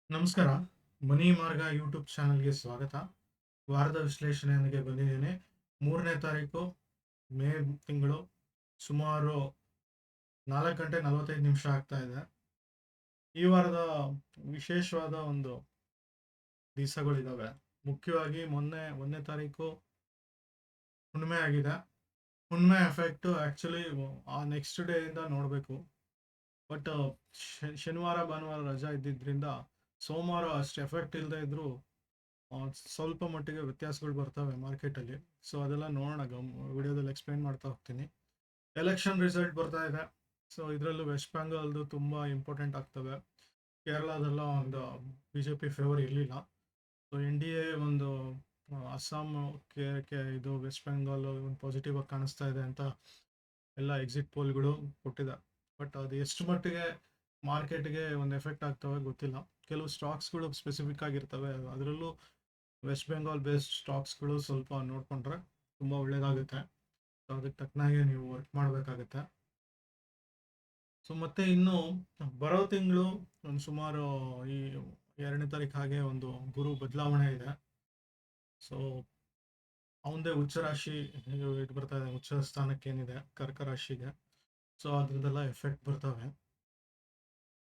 ನಮಸ್ಕಾರ. ಮನಿ ಮಾರ್ಗ ಯೂಟ್ಯೂಬ್ ಚಾನಲ್‌ಗೆ ಸ್ವಾಗತ. ವಾರದ ವಿಶ್ಲೇಷಣೆಯೊಂದಿಗೆ ಬಂದಿದ್ದೇನೆ. 3ನೇ ತಾರೀಕು ಮೇ ತಿಂಗಳು ಸುಮಾರು 4 ಗಂಟೆ 45 ನಿಮಿಷ ಆಗ್ತಾ ಇದೆ. ಈ ವಾರದ ವಿಶೇಷವಾದ ಒಂದು ದಿವಸಗಳಿದ್ದಾವೆ. ಮುಖ್ಯವಾಗಿ ಮೊನ್ನೆ 1ನೇ ತಾರೀಕು ಹುಣ್ಣಿಮೆ ಆಗಿದೆ. ಹುಣ್ಣಿಮೆ ಎಫೆಕ್ಟು ಆ್ಯಕ್ಚುಲಿ ಆ ನೆಕ್ಸ್ಟ್ ಡೇ ಇಂದ ನೋಡಬೇಕು. ಬಟ್ ಶನಿವಾರ, ಭಾನುವಾರ ರಜಾ ಇದ್ದಿದ್ರಿಂದ ಸೋಮವಾರ ಅಷ್ಟು ಎಫೆಕ್ಟ್ ಇಲ್ಲದೆ ಇದ್ರೂ ಸ್ವಲ್ಪ ಮಟ್ಟಿಗೆ ವ್ಯತ್ಯಾಸಗಳು ಬರ್ತವೆ ಮಾರ್ಕೆಟಲ್ಲಿ. ಸೊ ಅದೆಲ್ಲ ನೋಡೋಣ, ವಿಡಿಯೋದಲ್ಲಿ ಎಕ್ಸ್ಪ್ಲೈನ್ ಮಾಡ್ತಾ ಹೋಗ್ತೀನಿ. ಎಲೆಕ್ಷನ್ ರಿಸಲ್ಟ್ ಬರ್ತಾ ಇದೆ. ಸೊ ಇದರಲ್ಲೂ ವೆಸ್ಟ್ ಬೆಂಗಾಲ್ದು ತುಂಬ ಇಂಪಾರ್ಟೆಂಟ್ ಆಗ್ತವೆ. ಕೇರಳದೆಲ್ಲ ಒಂದು ಬಿ ಜೆ ಪಿ ಫೇವರ್ ಇರಲಿಲ್ಲ. ಸೊ ಎನ್ ಡಿ ಎ ಒಂದು ಅಸ್ಸಾಂ ಇದು ವೆಸ್ಟ್ ಬೆಂಗಾಲ್ ಒಂದು ಪಾಸಿಟಿವ್ ಆಗಿ ಕಾಣಿಸ್ತಾ ಇದೆ ಅಂತ ಎಲ್ಲ ಎಕ್ಸಿಟ್ ಪೋಲ್ಗಳು ಕೊಟ್ಟಿದೆ. ಬಟ್ ಅದು ಎಷ್ಟು ಮಟ್ಟಿಗೆ ಮಾರ್ಕೆಟ್ಗೆ ಒಂದು ಎಫೆಕ್ಟ್ ಆಗ್ತವೆ ಗೊತ್ತಿಲ್ಲ. ಕೆಲವು ಸ್ಟಾಕ್ಸ್ಗಳು ಸ್ಪೆಸಿಫಿಕ್ ಆಗಿರ್ತವೆ. ಅದರಲ್ಲೂ ವೆಸ್ಟ್ ಬೆಂಗಾಲ್ ಬೇಸ್ಡ್ ಸ್ಟಾಕ್ಸ್ಗಳು ಸ್ವಲ್ಪ ನೋಡಿಕೊಂಡ್ರೆ ತುಂಬ ಒಳ್ಳೆಯದಾಗುತ್ತೆ. ಸೊ ಅದಕ್ಕೆ ತಕ್ಕನಾಗೆ ನೀವು ವರ್ಕ್ ಮಾಡಬೇಕಾಗತ್ತೆ. ಸೊ ಮತ್ತೆ ಇನ್ನು ಬರೋ ತಿಂಗಳು ಒಂದು ಸುಮಾರು ಈ 2ನೇ ತಾರೀಕು ಹಾಗೆ ಒಂದು ಗುರು ಬದಲಾವಣೆ ಇದೆ. ಸೊ ಅವಂದೇ ಉಚ್ಚ ರಾಶಿ ಇದು ಬರ್ತಾ ಇದೆ, ಉಚ್ಚ ಸ್ಥಾನಕ್ಕೆ ಏನಿದೆ ಕರ್ಕ ರಾಶಿಗೆ. ಸೊ ಅದ್ರದ್ದೆಲ್ಲ ಎಫೆಕ್ಟ್ ಬರ್ತವೆ.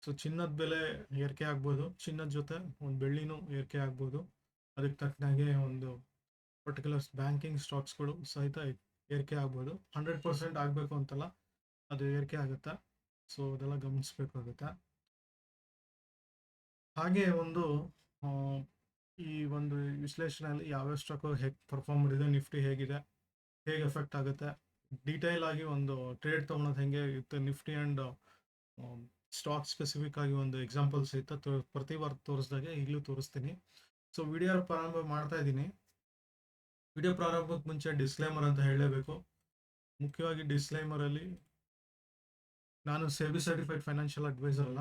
ಸೊ ಚಿನ್ನದ ಬೆಲೆ ಏರಿಕೆ ಆಗ್ಬೋದು, ಚಿನ್ನದ ಜೊತೆ ಒಂದು ಬೆಳ್ಳಿನೂ ಏರಿಕೆ ಆಗ್ಬೋದು. ಅದಕ್ಕೆ ತಕ್ಕನಾಗೆ ಒಂದು ಪರ್ಟಿಕ್ಯುಲರ್ ಬ್ಯಾಂಕಿಂಗ್ ಸ್ಟಾಕ್ಸ್ಗಳು ಸಹಿತ ಏರಿಕೆ ಆಗ್ಬೋದು. 100% ಆಗಬೇಕು ಅಂತಲ್ಲ, ಅದು ಏರಿಕೆ ಆಗುತ್ತೆ. ಸೊ ಅದೆಲ್ಲ ಗಮನಿಸಬೇಕಾಗುತ್ತೆ. ಹಾಗೆ ಒಂದು ಈ ಒಂದು ವಿಶ್ಲೇಷಣೆಯಲ್ಲಿ ಯಾವ್ಯಾವ ಸ್ಟಾಕು ಹೇಗೆ ಪರ್ಫಾರ್ಮ್ ಮಾಡಿದೆ, ನಿಫ್ಟಿ ಹೇಗಿದೆ, ಹೇಗೆ ಎಫೆಕ್ಟ್ ಆಗುತ್ತೆ, ಡೀಟೇಲ್ ಆಗಿ ಒಂದು ಟ್ರೇಡ್ ತೊಗೊಳೋದು ಹೆಂಗೆ ಇರುತ್ತೆ, ನಿಫ್ಟಿ ಆ್ಯಂಡ್ ಸ್ಟಾಕ್ ಸ್ಪೆಸಿಫಿಕ್ ಆಗಿ ಒಂದು ಎಕ್ಸಾಂಪಲ್ ಸಹಿತ ಪ್ರತಿ ವಾರ ತೋರಿಸಿದಾಗೆ ಈಗಲೂ ತೋರಿಸ್ತೀನಿ. ಸೊ ವಿಡಿಯೋ ಪ್ರಾರಂಭ ಮಾಡ್ತಾ ಇದ್ದೀನಿ. ವಿಡಿಯೋ ಪ್ರಾರಂಭಕ್ಕೆ ಮುಂಚೆ ಡಿಸ್ಕ್ಲೈಮರ್ ಅಂತ ಹೇಳಲೇಬೇಕು. ಮುಖ್ಯವಾಗಿ ಡಿಸ್ಕ್ಲೈಮರಲ್ಲಿ ನಾನು ಸೆಬಿ ಸರ್ಟಿಫೈಡ್ ಫೈನಾನ್ಷಿಯಲ್ ಅಡ್ವೈಸರ್ ಅಲ್ಲ.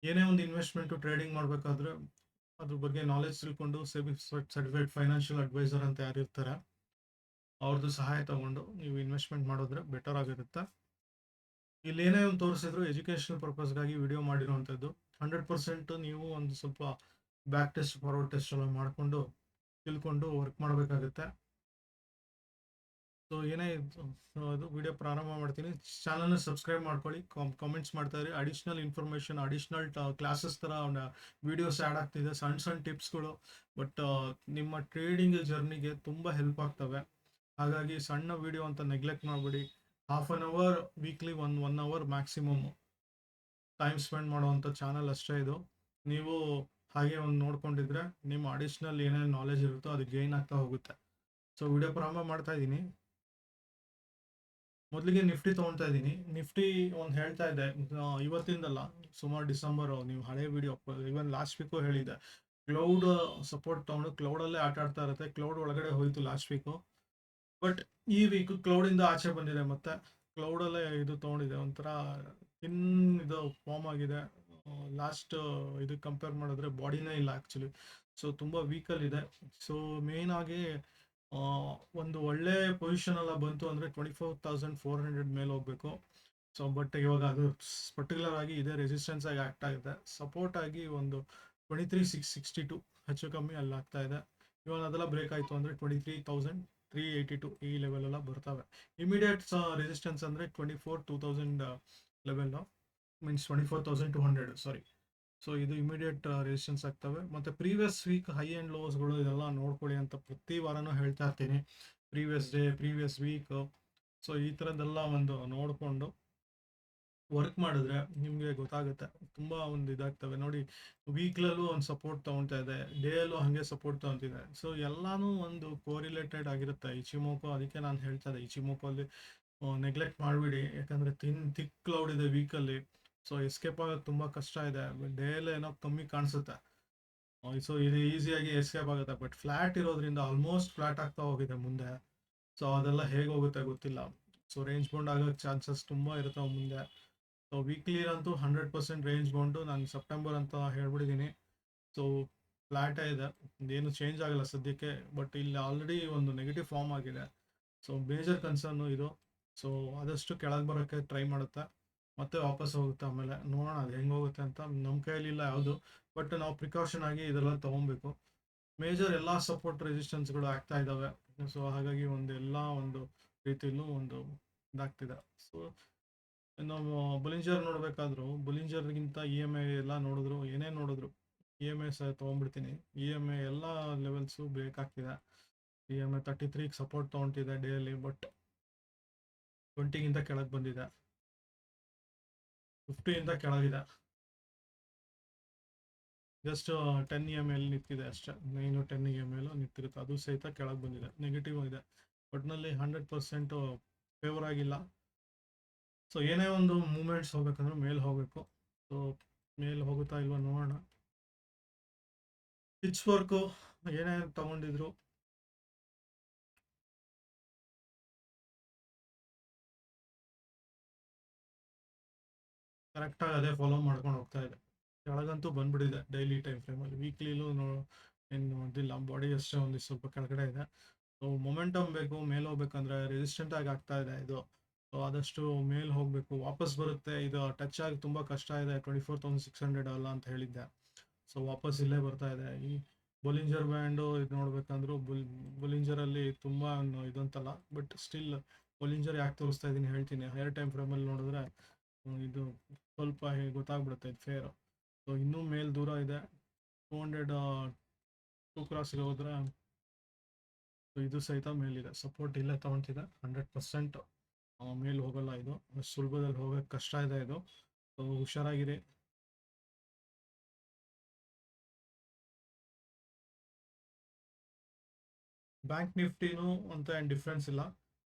ಏನೇ ಒಂದು ಇನ್ವೆಸ್ಟ್ಮೆಂಟು ಟ್ರೇಡಿಂಗ್ ಮಾಡಬೇಕಾದ್ರೆ ಅದ್ರ ಬಗ್ಗೆ ನಾಲೆಜ್ ತಿಳ್ಕೊಂಡು ಸೆಬಿ ಸರ್ಟಿಫೈಡ್ ಫೈನಾನ್ಷಿಯಲ್ ಅಡ್ವೈಸರ್ ಅಂತ ಯಾರು ಇರ್ತಾರೆ ಅವ್ರದ್ದು ಸಹಾಯ ತಗೊಂಡು ನೀವು ಇನ್ವೆಸ್ಟ್ಮೆಂಟ್ ಮಾಡಿದ್ರೆ ಬೆಟರ್ ಆಗಿರುತ್ತೆ. ಇಲ್ಲಿ ಏನೇ ಒಂದು ತೋರಿಸಿದ್ರು ಎಜುಕೇಷನಲ್ ಪರ್ಪಸ್ಗಾಗಿ ವಿಡಿಯೋ ಮಾಡಿರುವಂಥದ್ದು. 100% ನೀವು ಒಂದು ಸ್ವಲ್ಪ ಬ್ಯಾಕ್ ಟೆಸ್ಟ್ ಫಾರ್ವರ್ಡ್ ಟೆಸ್ಟ್ ಎಲ್ಲ ಮಾಡಿಕೊಂಡು ತಿಳ್ಕೊಂಡು ವರ್ಕ್ ಮಾಡಬೇಕಾಗುತ್ತೆ. ಸೊ ಏನೇ ಅದು ವಿಡಿಯೋ ಪ್ರಾರಂಭ ಮಾಡ್ತೀನಿ. ಚಾನಲ್ನ ಸಬ್ಸ್ಕ್ರೈಬ್ ಮಾಡ್ಕೊಳ್ಳಿ, ಕಾಮೆಂಟ್ಸ್ ಮಾಡ್ತಾ ಇರಿ. ಅಡಿಷ್ನಲ್ ಇನ್ಫಾರ್ಮೇಷನ್, ಅಡಿಷ್ನಲ್ ಕ್ಲಾಸಸ್ ಥರ ವಿಡಿಯೋಸ್ ಆ್ಯಡ್ ಆಗ್ತಿದೆ, ಸಣ್ಣ ಸಣ್ಣ ಟಿಪ್ಸ್ಗಳು. ಬಟ್ ನಿಮ್ಮ ಟ್ರೇಡಿಂಗ್ ಜರ್ನಿಗೆ ತುಂಬ ಹೆಲ್ಪ್ ಆಗ್ತವೆ. ಹಾಗಾಗಿ ಸಣ್ಣ ವಿಡಿಯೋ ಅಂತ ನೆಗ್ಲೆಕ್ಟ್ ಮಾಡಬೇಡಿ. Half an hour weekly, one hour maximum time spend ಮಾಡುವಂಥ ಚಾನಲ್ ಅಷ್ಟೇ ಇದು. ನೀವು ಹಾಗೆ ಒಂದು ನೋಡ್ಕೊಂಡಿದ್ರೆ ನಿಮ್ಮ ಅಡಿಷ್ನಲ್ ಏನೇನು ನಾಲೆಜ್ ಇರುತ್ತೋ ಅದು ಗೇನ್ ಆಗ್ತಾ ಹೋಗುತ್ತೆ. ಸೊ ವಿಡಿಯೋ ಪ್ರಾರಂಭ ಮಾಡ್ತಾ ಇದ್ದೀನಿ. ಮೊದಲಿಗೆ ನಿಫ್ಟಿ ತೊಗೊಳ್ತಾ ಇದ್ದೀನಿ. ನಿಫ್ಟಿ ಒಂದು ಹೇಳ್ತಾ ಇದೆ, ಇವತ್ತಿಂದಲ್ಲ, ಸುಮಾರು ಡಿಸೆಂಬರ್, ನೀವು ಹಳೆ ವಿಡಿಯೋ ಇವನ್ ಲಾಸ್ಟ್ ವೀಕು ಹೇಳಿದೆ, ಕ್ಲೌಡ್ ಸಪೋರ್ಟ್ ತೊಗೊಂಡು ಕ್ಲೌಡಲ್ಲೇ ಆಟ ಆಡ್ತಾ ಇರುತ್ತೆ. ಕ್ಲೌಡ್ ಒಳಗಡೆ ಹೋಯಿತು ಲಾಸ್ಟ್ ವೀಕು. ಬಟ್ ಈ ವೀಕ್ ಕ್ಲೌಡಿಂದ ಆಚೆ ಬಂದಿದೆ. ಮತ್ತೆ ಕ್ಲೌಡಲ್ಲೇ ಇದು ತೊಗೊಂಡಿದೆ, ಒಂಥರ ಇದು ಫಾರ್ಮ್ ಆಗಿದೆ. ಲಾಸ್ಟ್ ಇದು ಕಂಪೇರ್ ಮಾಡಿದ್ರೆ ಬಾಡಿನೇ ಇಲ್ಲ ಆ್ಯಕ್ಚುಲಿ. ಸೊ ತುಂಬ ವೀಕಲ್ಲಿದೆ. ಸೊ ಮೇಯ್ನ್ ಆಗಿ ಒಂದು ಒಳ್ಳೆ ಪೊಸಿಷನ್ ಎಲ್ಲ ಬಂತು ಅಂದರೆ 24,400 ಮೇಲೆ ಹೋಗಬೇಕು. ಸೊ ಬಟ್ ಇವಾಗ ಅದು ಪರ್ಟಿಕ್ಯುಲರ್ ಆಗಿ ಇದೇ ರೆಸಿಸ್ಟೆನ್ಸ್ ಆಗಿ ಆ್ಯಕ್ಟ್ ಆಗುತ್ತೆ. ಸಪೋರ್ಟ್ ಆಗಿ ಒಂದು 23,662 ಹೆಚ್ಚು ಕಮ್ಮಿ ಅಲ್ಲಿ ಆಗ್ತಾ ಇದೆ. ಇವಾಗ ಅದೆಲ್ಲ ಬ್ರೇಕ್ ಆಯಿತು ಅಂದರೆ 23,382 ಈ ಲೆವೆಲ್ ಎಲ್ಲ ಬರ್ತವೆ. ಇಮಿಡಿಯೇಟ್ ರೆಸಿಸ್ಟೆನ್ಸ್ ಅಂದರೆ 24,200 ಲೆವೆಲ್ಲು, ಮೀನ್ಸ್ 24,200, ಸಾರಿ. ಸೊ ಇದು ಇಮಿಡಿಯೇಟ್ ರೆಸಿಸ್ಟೆನ್ಸ್ ಆಗ್ತವೆ. ಮತ್ತು ಪ್ರೀವಿಯಸ್ ವೀಕ್ ಹೈ ಆ್ಯಂಡ್ ಲೋಸ್ಗಳು ಇದೆಲ್ಲ ನೋಡ್ಕೊಳ್ಳಿ ಅಂತ ಪ್ರತಿ ವಾರನೂ ಹೇಳ್ತಾ ಇರ್ತೀನಿ. Previous day, previous week, so ಈ ಥರದ್ದೆಲ್ಲ ಒಂದು ನೋಡಿಕೊಂಡು ವರ್ಕ್ ಮಾಡಿದ್ರೆ ನಿಮಗೆ ಗೊತ್ತಾಗುತ್ತೆ. ತುಂಬ ಒಂದು ಇದಾಗ್ತವೆ ನೋಡಿ. ವೀಕ್ಲಲ್ಲೂ ಒಂದು ಸಪೋರ್ಟ್ ತೊಗೊಳ್ತಾ ಇದೆ, ಡೇಯಲ್ಲೂ ಹಾಗೆ ಸಪೋರ್ಟ್ ತೊಗೊತಿದೆ. ಸೊ ಎಲ್ಲನೂ ಒಂದು ಕೋರಿಲೇಟೆಡ್ ಆಗಿರುತ್ತೆ. ಇಚಿಮೋಕೋ, ಅದಕ್ಕೆ ನಾನು ಹೇಳ್ತಾ ಇದ್ದೆ, ಇಚಿಮೋಕೋಲ್ಲಿ ನೆಗ್ಲೆಕ್ಟ್ ಮಾಡಿಬಿಡಿ. ಯಾಕಂದರೆ ಥಿಕ್ ಕ್ಲೌಡ್ ಇದೆ ವೀಕಲ್ಲಿ. ಸೊ ಎಸ್ಕೇಪ್ ಆಗೋದು ತುಂಬ ಕಷ್ಟ ಇದೆ. ಡೇಯಲ್ಲಿ ಏನೋ ಕಮ್ಮಿ ಕಾಣಿಸುತ್ತೆ. ಸೊ ಇದು ಈಸಿಯಾಗಿ ಎಸ್ಕೇಪ್ ಆಗುತ್ತೆ. ಬಟ್ ಫ್ಲ್ಯಾಟ್ ಇರೋದ್ರಿಂದ ಆಲ್ಮೋಸ್ಟ್ ಫ್ಲ್ಯಾಟ್ ಆಗ್ತಾ ಹೋಗಿದೆ ಮುಂದೆ. ಸೊ ಅದೆಲ್ಲ ಹೇಗೆ ಹೋಗುತ್ತೆ ಗೊತ್ತಿಲ್ಲ. ಸೊ ರೇಂಜ್ ಬೌಂಡ್ ಆಗೋಕ್ಕೆ ಚಾನ್ಸಸ್ ತುಂಬ ಇರ್ತಾವೆ ಮುಂದೆ. ಸೊ ವೀಕ್ಲಿಲಂತೂ 100% ರೇಂಜ್ ಬೌಂಡು ನಾನು ಸೆಪ್ಟೆಂಬರ್ ಅಂತ ಹೇಳ್ಬಿಟ್ಟಿದ್ದೀನಿ. ಸೊ ಫ್ಲ್ಯಾಟೇ ಇದೆ, ಏನು ಚೇಂಜ್ ಆಗಲ್ಲ ಸದ್ಯಕ್ಕೆ. ಬಟ್ ಇಲ್ಲಿ ಆಲ್ರೆಡಿ ಒಂದು ನೆಗೆಟಿವ್ ಫಾರ್ಮ್ ಆಗಿದೆ. ಸೊ ಮೇಜರ್ ಕನ್ಸರ್ನು ಇದು. ಸೊ ಆದಷ್ಟು ಕೆಳಗೆ ಬರೋಕ್ಕೆ ಟ್ರೈ ಮಾಡುತ್ತೆ. ಮತ್ತೆ ವಾಪಸ್ ಹೋಗುತ್ತೆ. ಆಮೇಲೆ ನೋಡೋಣ ಅದು ಹೆಂಗೆ ಹೋಗುತ್ತೆ ಅಂತ, ನಮ್ಮ ಕೈಯಲ್ಲಿಲ್ಲ ಯಾವುದು. ಬಟ್ ನಾವು ಪ್ರಿಕಾಷನ್ ಆಗಿ ಇದೆಲ್ಲ ತೊಗೊಬೇಕು. ಮೇಜರ್ ಎಲ್ಲ ಸಪೋರ್ಟ್ ರೆಸಿಸ್ಟೆನ್ಸ್ಗಳು ಆಗ್ತಾ ಇದ್ದಾವೆ. ಸೊ ಹಾಗಾಗಿ ಎಲ್ಲ ಒಂದು ರೀತಿಯಲ್ಲೂ ಒಂದು ಇದಾಗ್ತಿದೆ. ಸೊ ನಾವು ಬುಲಿಂಜರ್ ನೋಡ್ಬೇಕಾದ್ರು, ಬುಲಿಂಜರ್ಗಿಂತ ಇ ಎಮ್ ಐ ಎಲ್ಲ ನೋಡಿದ್ರು, ಏನೇ ನೋಡಿದ್ರು ಇ ಎಮ್ ಐ ಸಹ ತೊಗೊಂಡ್ಬಿಡ್ತೀನಿ. ಇ ಎಮ್ ಐ ಎಲ್ಲ ಲೆವೆಲ್ಸು ಬೇಕಾಗ್ತಿದೆ. ಇ ಎಮ್ ಐ 33ಗೆ ಸಪೋರ್ಟ್ ತೊಗೊತಿದೆ ಡೇಲಿ, ಬಟ್ 20ಗಿಂತ ಕೆಳಗೆ ಬಂದಿದೆ, 50ಇಂದ ಕೆಳಗಿದೆ. ಜಸ್ಟ್ 10 ಇ ಎಮ್ ಐ ನಿಂತಿದೆ ಅಷ್ಟೇ. 9-10 ಇ ಎಮ್ ಐ ನಿಂತಿರುತ್ತೆ, ಅದು ಸಹಿತ ಕೆಳಗೆ ಬಂದಿದೆ, ನೆಗೆಟಿವ್ ಇದೆ. ಒಟ್ಟಿನಲ್ಲಿ 100% ಫೇವರ್ ಆಗಿಲ್ಲ. ಸೊ ಏನೇ ಒಂದು ಮೂಮೆಂಟ್ಸ್ ಹೋಗ್ಬೇಕಂದ್ರೆ ಮೇಲೆ ಹೋಗಬೇಕು. ಸೊ ಮೇಲೆ ಹೋಗುತ್ತಾ ಇಲ್ವಾ ನೋಡೋಣ. ಪಿಚ್ ವರ್ಕು ಏನೇ ತಗೊಂಡಿದ್ರು ಕರೆಕ್ಟಾಗಿ ಅದೇ ಫಾಲೋ ಮಾಡ್ಕೊಂಡು ಹೋಗ್ತಾ ಇದೆ. ಕೆಳಗಂತೂ ಬಂದ್ಬಿಟ್ಟಿದೆ ಡೈಲಿ ಟೈಮ್ ಫ್ರೇಮಲ್ಲಿ. ವೀಕ್ಲಿಲೂ ಏನು ಇದಿಲ್ಲ, ಬಾಡಿ ಅಷ್ಟೇ ಒಂದು ಸ್ವಲ್ಪ ಕೆಳಗಡೆ ಇದೆ. ಸೊ ಮೊಮೆಂಟಮ್ ಬೇಕು, ಮೇಲೆ ಹೋಗ್ಬೇಕಂದ್ರೆ ರೆಸಿಸ್ಟೆಂಟ್ ಆಗಿ ಆಗ್ತಾ ಇದೆ ಇದು. ಸೊ ಆದಷ್ಟು ಮೇಲೆ ಹೋಗಬೇಕು, ವಾಪಸ್ ಬರುತ್ತೆ. ಇದು ಟಚ್ ಆಗಿ ತುಂಬ ಕಷ್ಟ ಇದೆ. 24,600 ಅಲ್ಲ ಅಂತ ಹೇಳಿದ್ದೆ. ಸೊ ವಾಪಸ್ ಇಲ್ಲೇ ಬರ್ತಾ ಇದೆ. ಈ ಬೊಲಿಂಜರ್ ಬ್ಯಾಂಡು ಇದು ನೋಡ್ಬೇಕಂದ್ರೂ ಬೊಲಿಂಜರಲ್ಲಿ ತುಂಬ ಇದಂತಲ್ಲ, ಬಟ್ ಸ್ಟಿಲ್ ಬೊಲಿಂಜರ್ ಯಾಕೆ ತೋರಿಸ್ತಾ ಇದ್ದೀನಿ ಹೇಳ್ತೀನಿ. ಹೈಯರ್ ಟೈಮ್ ಫ್ರೇಮಲ್ಲಿ ನೋಡಿದ್ರೆ ಇದು ಸ್ವಲ್ಪ ಗೊತ್ತಾಗ್ಬಿಡುತ್ತೆ ಇದು ಫೇರು. ಸೊ ಇನ್ನೂ ಮೇಲ್ ದೂರ ಇದೆ. 200 2 ಕ್ರಾಸ್ಗೆ ಹೋದ್ರೆ ಇದು ಸಹಿತ ಮೇಲಿದೆ. ಸಪೋರ್ಟ್ ಇಲ್ಲೇ ತಗೊತಿದೆ 100%. ಮೇಲೆ ಹೋಗಲ್ಲ ಇದು, ಸುಲಭದಲ್ಲಿ ಹೋಗೋಕ್ಕೆ ಕಷ್ಟ ಇದೆ ಇದು. ಸೊ ಹುಷಾರಾಗಿರಿ. ಬ್ಯಾಂಕ್ ನಿಫ್ಟಿನೂ ಅಂತ ಏನು ಡಿಫ್ರೆನ್ಸ್ ಇಲ್ಲ.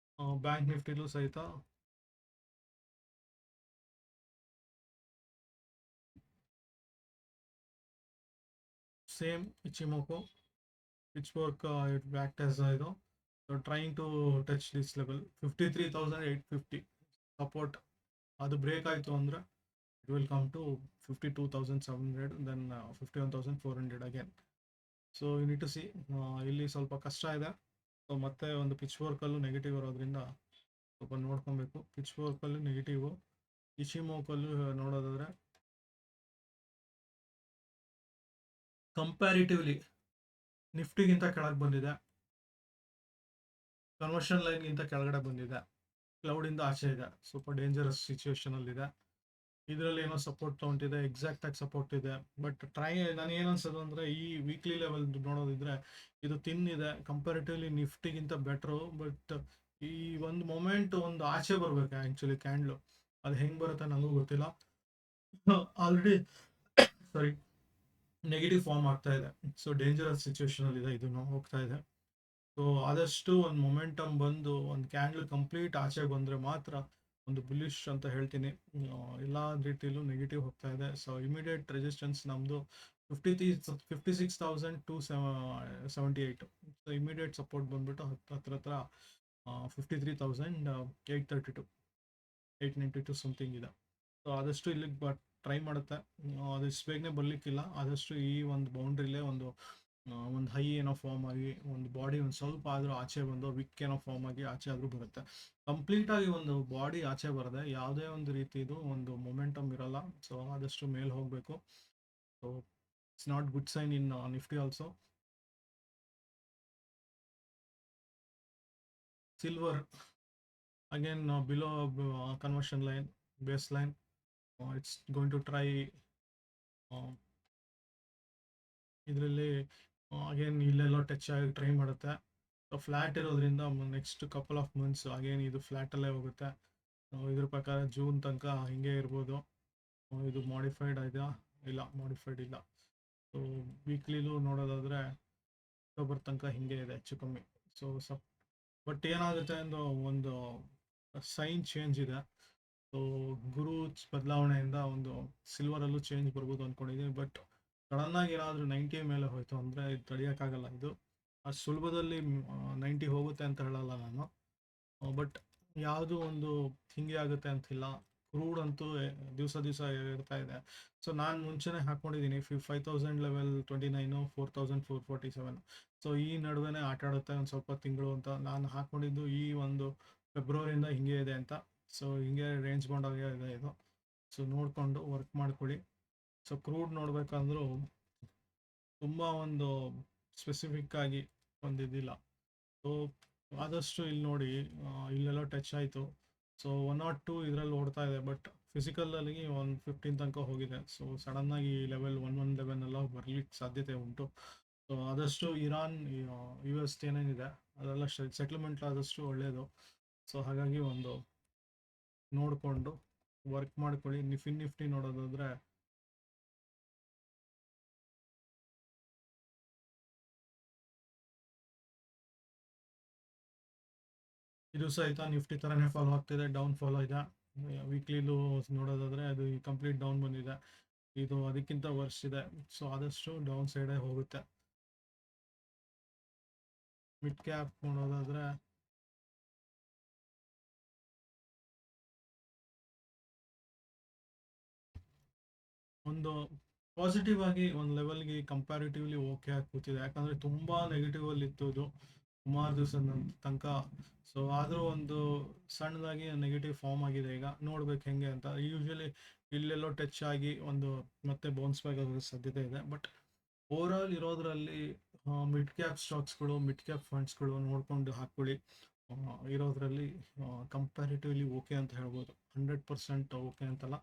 ಬ್ಯಾಂಕ್ ನಿಫ್ಟಿಲೂ ಸಹಿತ same Ichimoku pitchfork back test ಇದು. Trying to touch this level 53,850 support. ಅದು ಬ್ರೇಕ್ ಆಯಿತು ಅಂದರೆ it will come to 52,700, then 51,400 again. So you need to see. ಇಲ್ಲಿ ಸ್ವಲ್ಪ ಕಷ್ಟ ಇದೆ. ಸೊ ಮತ್ತೆ ಒಂದು ಪಿಚ್ ವರ್ಕಲ್ಲೂ ನೆಗೆಟಿವ್ ಇರೋದ್ರಿಂದ ಸ್ವಲ್ಪ ನೋಡ್ಕೊಬೇಕು. Pitch ವರ್ಕಲ್ಲೂ negative. ಇಚಿಮೋಕಲ್ಲೂ ನೋಡೋದಾದ್ರೆ ಕಂಪ್ಯಾರಿಟಿವ್ಲಿ ನಿಫ್ಟಿಗಿಂತ ಕೆಳಗೆ ಬಂದಿದೆ, ಕನ್ವರ್ಷನ್ ಲೈನ್ಗಿಂತ ಕೆಳಗಡೆ ಬಂದಿದೆ, ಕ್ಲೌಡಿಂದ ಆಚೆ ಇದೆ. ಸ್ವಲ್ಪ ಡೇಂಜರಸ್ ಸಿಚುವೇಶನಲ್ಲಿದೆ. ಇದರಲ್ಲಿ ಏನೋ ಸಪೋರ್ಟ್ ತೊಗೊಂಡಿದೆ, ಎಕ್ಸಾಕ್ಟಾಗಿ ಸಪೋರ್ಟ್ ಇದೆ. ಬಟ್ ನಾನು ಏನು ಅನ್ಸೋದು ಅಂದರೆ, ಈ ವೀಕ್ಲಿ ಲೆವೆಲ್ ನೋಡೋದಿದ್ರೆ ಇದು ತಿನ್ ಇದೆ, ಕಂಪ್ಯಾರಿಟಿವ್ಲಿ ನಿಫ್ಟಿಗಿಂತ ಬೆಟ್ರು. ಬಟ್ ಈ ಒಂದು ಮೊಮೆಂಟ್ ಒಂದು ಆಚೆ ಬರ್ಬೇಕು ಆ್ಯಕ್ಚುಲಿ ಕ್ಯಾಂಡ್ಲು. ಅದು ಹೆಂಗೆ ಬರುತ್ತೆ ನನಗೂ ಗೊತ್ತಿಲ್ಲ. ಆಲ್ರೆಡಿ ಸಾರಿ ನೆಗೆಟಿವ್ ಫಾರ್ಮ್ ಆಗ್ತಾ ಇದೆ. ಸೊ ಡೇಂಜರಸ್ ಸಿಚುವೇಶನಲ್ಲಿದೆ, ಇದನ್ನು ಹೋಗ್ತಾ ಇದೆ. ಸೊ ಆದಷ್ಟು ಒಂದು ಮೊಮೆಂಟಮ್ ಬಂದು ಒಂದು ಕ್ಯಾಂಡಲ್ ಕಂಪ್ಲೀಟ್ ಆಚೆ ಬಂದರೆ ಮಾತ್ರ ಒಂದು ಬುಲಿಶ್ ಅಂತ ಹೇಳ್ತೀನಿ. ಎಲ್ಲ ರೀತಿಯಲ್ಲೂ ನೆಗೆಟಿವ್ ಹೋಗ್ತಾ ಇದೆ. ಸೊ ಇಮಿಡಿಯೇಟ್ ರೆಸಿಸ್ಟೆನ್ಸ್ ನಮ್ಮದು 56,278. ಸೊ ಇಮಿಡಿಯೇಟ್ ಸಪೋರ್ಟ್ ಬಂದ್ಬಿಟ್ಟು ಹತ್ರ 53,832 892 ಸಮಥಿಂಗ್ ಇದೆ. ಸೊ ಆದಷ್ಟು ಇಲ್ಲಿಗೆ ಟ್ರೈ ಮಾಡುತ್ತೆ. ಅದಷ್ಟು ಬೇಗನೆ ಬರಲಿಕ್ಕಿಲ್ಲ. ಆದಷ್ಟು ಈ ಒಂದು ಬೌಂಡ್ರಿಲೇ ಒಂದು ಹೈ ಏನೋ ಫಾರ್ಮ್ ಆಗಿ, ಒಂದು ಬಾಡಿ ಒಂದು ಸ್ವಲ್ಪ ಆದರೂ ಆಚೆ ಬಂದು ವಿಕ್ ಏನೋ ಫಾರ್ಮ್ ಆಗಿ ಆಚೆ ಆದರೂ ಬರುತ್ತೆ. ಕಂಪ್ಲೀಟಾಗಿ ಒಂದು ಬಾಡಿ ಆಚೆ ಬರದೆ ಯಾವುದೇ ಒಂದು ರೀತಿದು ಒಂದು ಮೊಮೆಂಟಮ್ ಇರಲ್ಲ. ಸೊ ಆದಷ್ಟು ಮೇಲೆ ಹೋಗಬೇಕು. So it's not good sign in Nifty also. Silver again below conversion line, base line. It's going to try ಇದರಲ್ಲಿ ಅಗೇನ್ ಇಲ್ಲೆಲ್ಲ ಟಚ್ ಆಗಿ ಟ್ರೈ ಮಾಡುತ್ತೆ. ಫ್ಲ್ಯಾಟ್ ಇರೋದ್ರಿಂದ next couple of months again ಇದು ಫ್ಲ್ಯಾಟಲ್ಲೇ ಹೋಗುತ್ತೆ. ಇದ್ರ ಪ್ರಕಾರ ಜೂನ್ ತನಕ ಹಿಂಗೆ ಇರ್ಬೋದು. ಇದು ಮಾಡಿಫೈಡ್ ಇದೆಯಾ? ಇಲ್ಲ, ಮಾಡಿಫೈಡ್ ಇಲ್ಲ. ಸೊ ವೀಕ್ಲಿಲೂ ನೋಡೋದಾದರೆ ಅಕ್ಟೋಬರ್ ತನಕ ಹಿಂಗೆ ಇದೆ ಹೆಚ್ಚು ಕಮ್ಮಿ. ಸೊ ಬಟ್ ಏನಾಗುತ್ತೆ ಅಂದ್ರೆ ಒಂದು ಸೈನ್ ಚೇಂಜ್ ಇದೆ. ಸೊ ಗುರು ಬದಲಾವಣೆಯಿಂದ ಒಂದು ಸಿಲ್ವರಲ್ಲೂ ಚೇಂಜ್ ಬರ್ಬೋದು ಅಂದ್ಕೊಂಡಿದ್ದೀನಿ. ಬಟ್ ಸಡನ್ನಾಗಿ ಏನಾದರೂ 90 ಮೇಲೆ ಹೋಯ್ತು ಅಂದರೆ ಇದು ತಡೆಯೋಕ್ಕಾಗಲ್ಲ. ಇದು ಅಷ್ಟು ಸುಲಭದಲ್ಲಿ 90 ಹೋಗುತ್ತೆ ಅಂತ ಹೇಳಲ್ಲ ನಾನು. ಬಟ್ ಯಾವುದು ಒಂದು ಹಿಂಗೆ ಆಗುತ್ತೆ ಅಂತಿಲ್ಲ. ಕ್ರೂಡ್ ಅಂತೂ ದಿವಸ ಇರ್ತಾ ಇದೆ. ಸೊ ನಾನು ಮುಂಚೆನೇ ಹಾಕ್ಕೊಂಡಿದ್ದೀನಿ 5,000 ಲೆವೆಲ್ 29, 4,447. ಸೊ ಈ ನಡುವೆನೇ ಆಟ ಆಡುತ್ತೆ ಒಂದು ಸ್ವಲ್ಪ ತಿಂಗಳು ಅಂತ ನಾನು ಹಾಕ್ಕೊಂಡಿದ್ದು. ಈ ಒಂದು ಫೆಬ್ರವರಿಯಿಂದ ಹಿಂಗೆ ಇದೆ ಅಂತ. ಸೊ ಹಿಂಗೆ ರೇಂಜ್ ಬೌಂಡಾಗೆ ಇದೆ ಇದು. ಸೊ ನೋಡಿಕೊಂಡು ವರ್ಕ್ ಮಾಡ್ಕೊಳ್ಳಿ. ಸೊ ಕ್ರೂಡ್ ನೋಡ್ಬೇಕಂದ್ರೂ ತುಂಬ ಒಂದು ಸ್ಪೆಸಿಫಿಕ್ ಆಗಿ ಒಂದು ಇದಿಲ್ಲ. ಸೊ ಆದಷ್ಟು ಇಲ್ಲಿ ನೋಡಿ, ಇಲ್ಲೆಲ್ಲ ಟಚ್ ಆಯಿತು. ಸೊ 102 ಇದರಲ್ಲಿ ಓಡ್ತಾ ಇದೆ, ಬಟ್ ಫಿಸಿಕಲಲ್ಲಿ 115 ತನಕ ಹೋಗಿದೆ. ಸೊ ಸಡನ್ನಾಗಿ ಲೆವೆಲ್ 111 ಎಲ್ಲ ಬರ್ಲಿಕ್ಕೆ ಸಾಧ್ಯತೆ ಉಂಟು. ಸೊ ಆದಷ್ಟು ಇರಾನ್ ಯು ಎಸ್ ಏನೇನಿದೆ ಅದೆಲ್ಲ ಸೆಟ್ಲ್ಮೆಂಟ್ ಆದಷ್ಟು ಒಳ್ಳೆಯದು. ಸೊ ಹಾಗಾಗಿ ಒಂದು ನೋಡಿಕೊಂಡು ವರ್ಕ್ ಮಾಡ್ಕೊಳ್ಳಿ. ನಿಫ್ಟಿ ನೋಡೋದಾದ್ರೆ ಇದು ಸಹಿತ ನಿಫ್ಟಿ ಥರನೇ ಫಾಲೋ ಆಗ್ತಿದೆ, ಡೌನ್ ಫಾಲೋ ಇದೆ. ವೀಕ್ಲಿಲೂ ನೋಡೋದಾದ್ರೆ ಅದು ಕಂಪ್ಲೀಟ್ ಡೌನ್ ಬಂದಿದೆ. ಇದು ಅದಕ್ಕಿಂತ ವರ್ಸ್ ಇದೆ. ಸೊ ಆದಷ್ಟು ಡೌನ್ ಸೈಡೇ ಹೋಗುತ್ತೆ. ಮಿಡ್ ಕ್ಯಾಪ್ ನೋಡೋದಾದ್ರೆ ಒಂದು ಪಾಸಿಟಿವ್ ಆಗಿ ಒಂದು ಲೆವೆಲ್ಗೆ ಕಂಪ್ಯಾರಿಟಿವ್ಲಿ ಓಕೆ ಆಗಿ ಕೂತಿದೆ. ಯಾಕಂದರೆ ತುಂಬ ನೆಗೆಟಿವ್ ಅಲ್ಲಿ ಇತ್ತು ಇದು ಸುಮಾರು ದಿವಸದ ತನಕ. ಸೊ ಆದರೂ ಒಂದು ಸಣ್ಣದಾಗಿ ನೆಗೆಟಿವ್ ಫಾರ್ಮ್ ಆಗಿದೆ. ಈಗ ನೋಡ್ಬೇಕು ಹೆಂಗೆ ಅಂತ. ಯೂಶ್ವಲಿ ಇಲ್ಲೆಲ್ಲೋ ಟಚ್ ಆಗಿ ಒಂದು ಮತ್ತೆ ಬೌನ್ಸ್ ಬ್ಯಾಕ್ ಆಗೋ ಸಾಧ್ಯತೆ ಇದೆ. ಬಟ್ ಓವರ್ ಆಲ್ ಇರೋದ್ರಲ್ಲಿ ಮಿಡ್ ಕ್ಯಾಪ್ ಸ್ಟಾಕ್ಸ್ಗಳು, ಮಿಡ್ ಕ್ಯಾಪ್ ಫಂಡ್ಸ್ಗಳು ನೋಡ್ಕೊಂಡು ಹಾಕ್ಕೊಳ್ಳಿ. ಇರೋದ್ರಲ್ಲಿ ಕಂಪ್ಯಾರಿಟಿವ್ಲಿ ಓಕೆ ಅಂತ ಹೇಳ್ಬೋದು. 100% ಓಕೆ ಅಂತಲ್ಲ.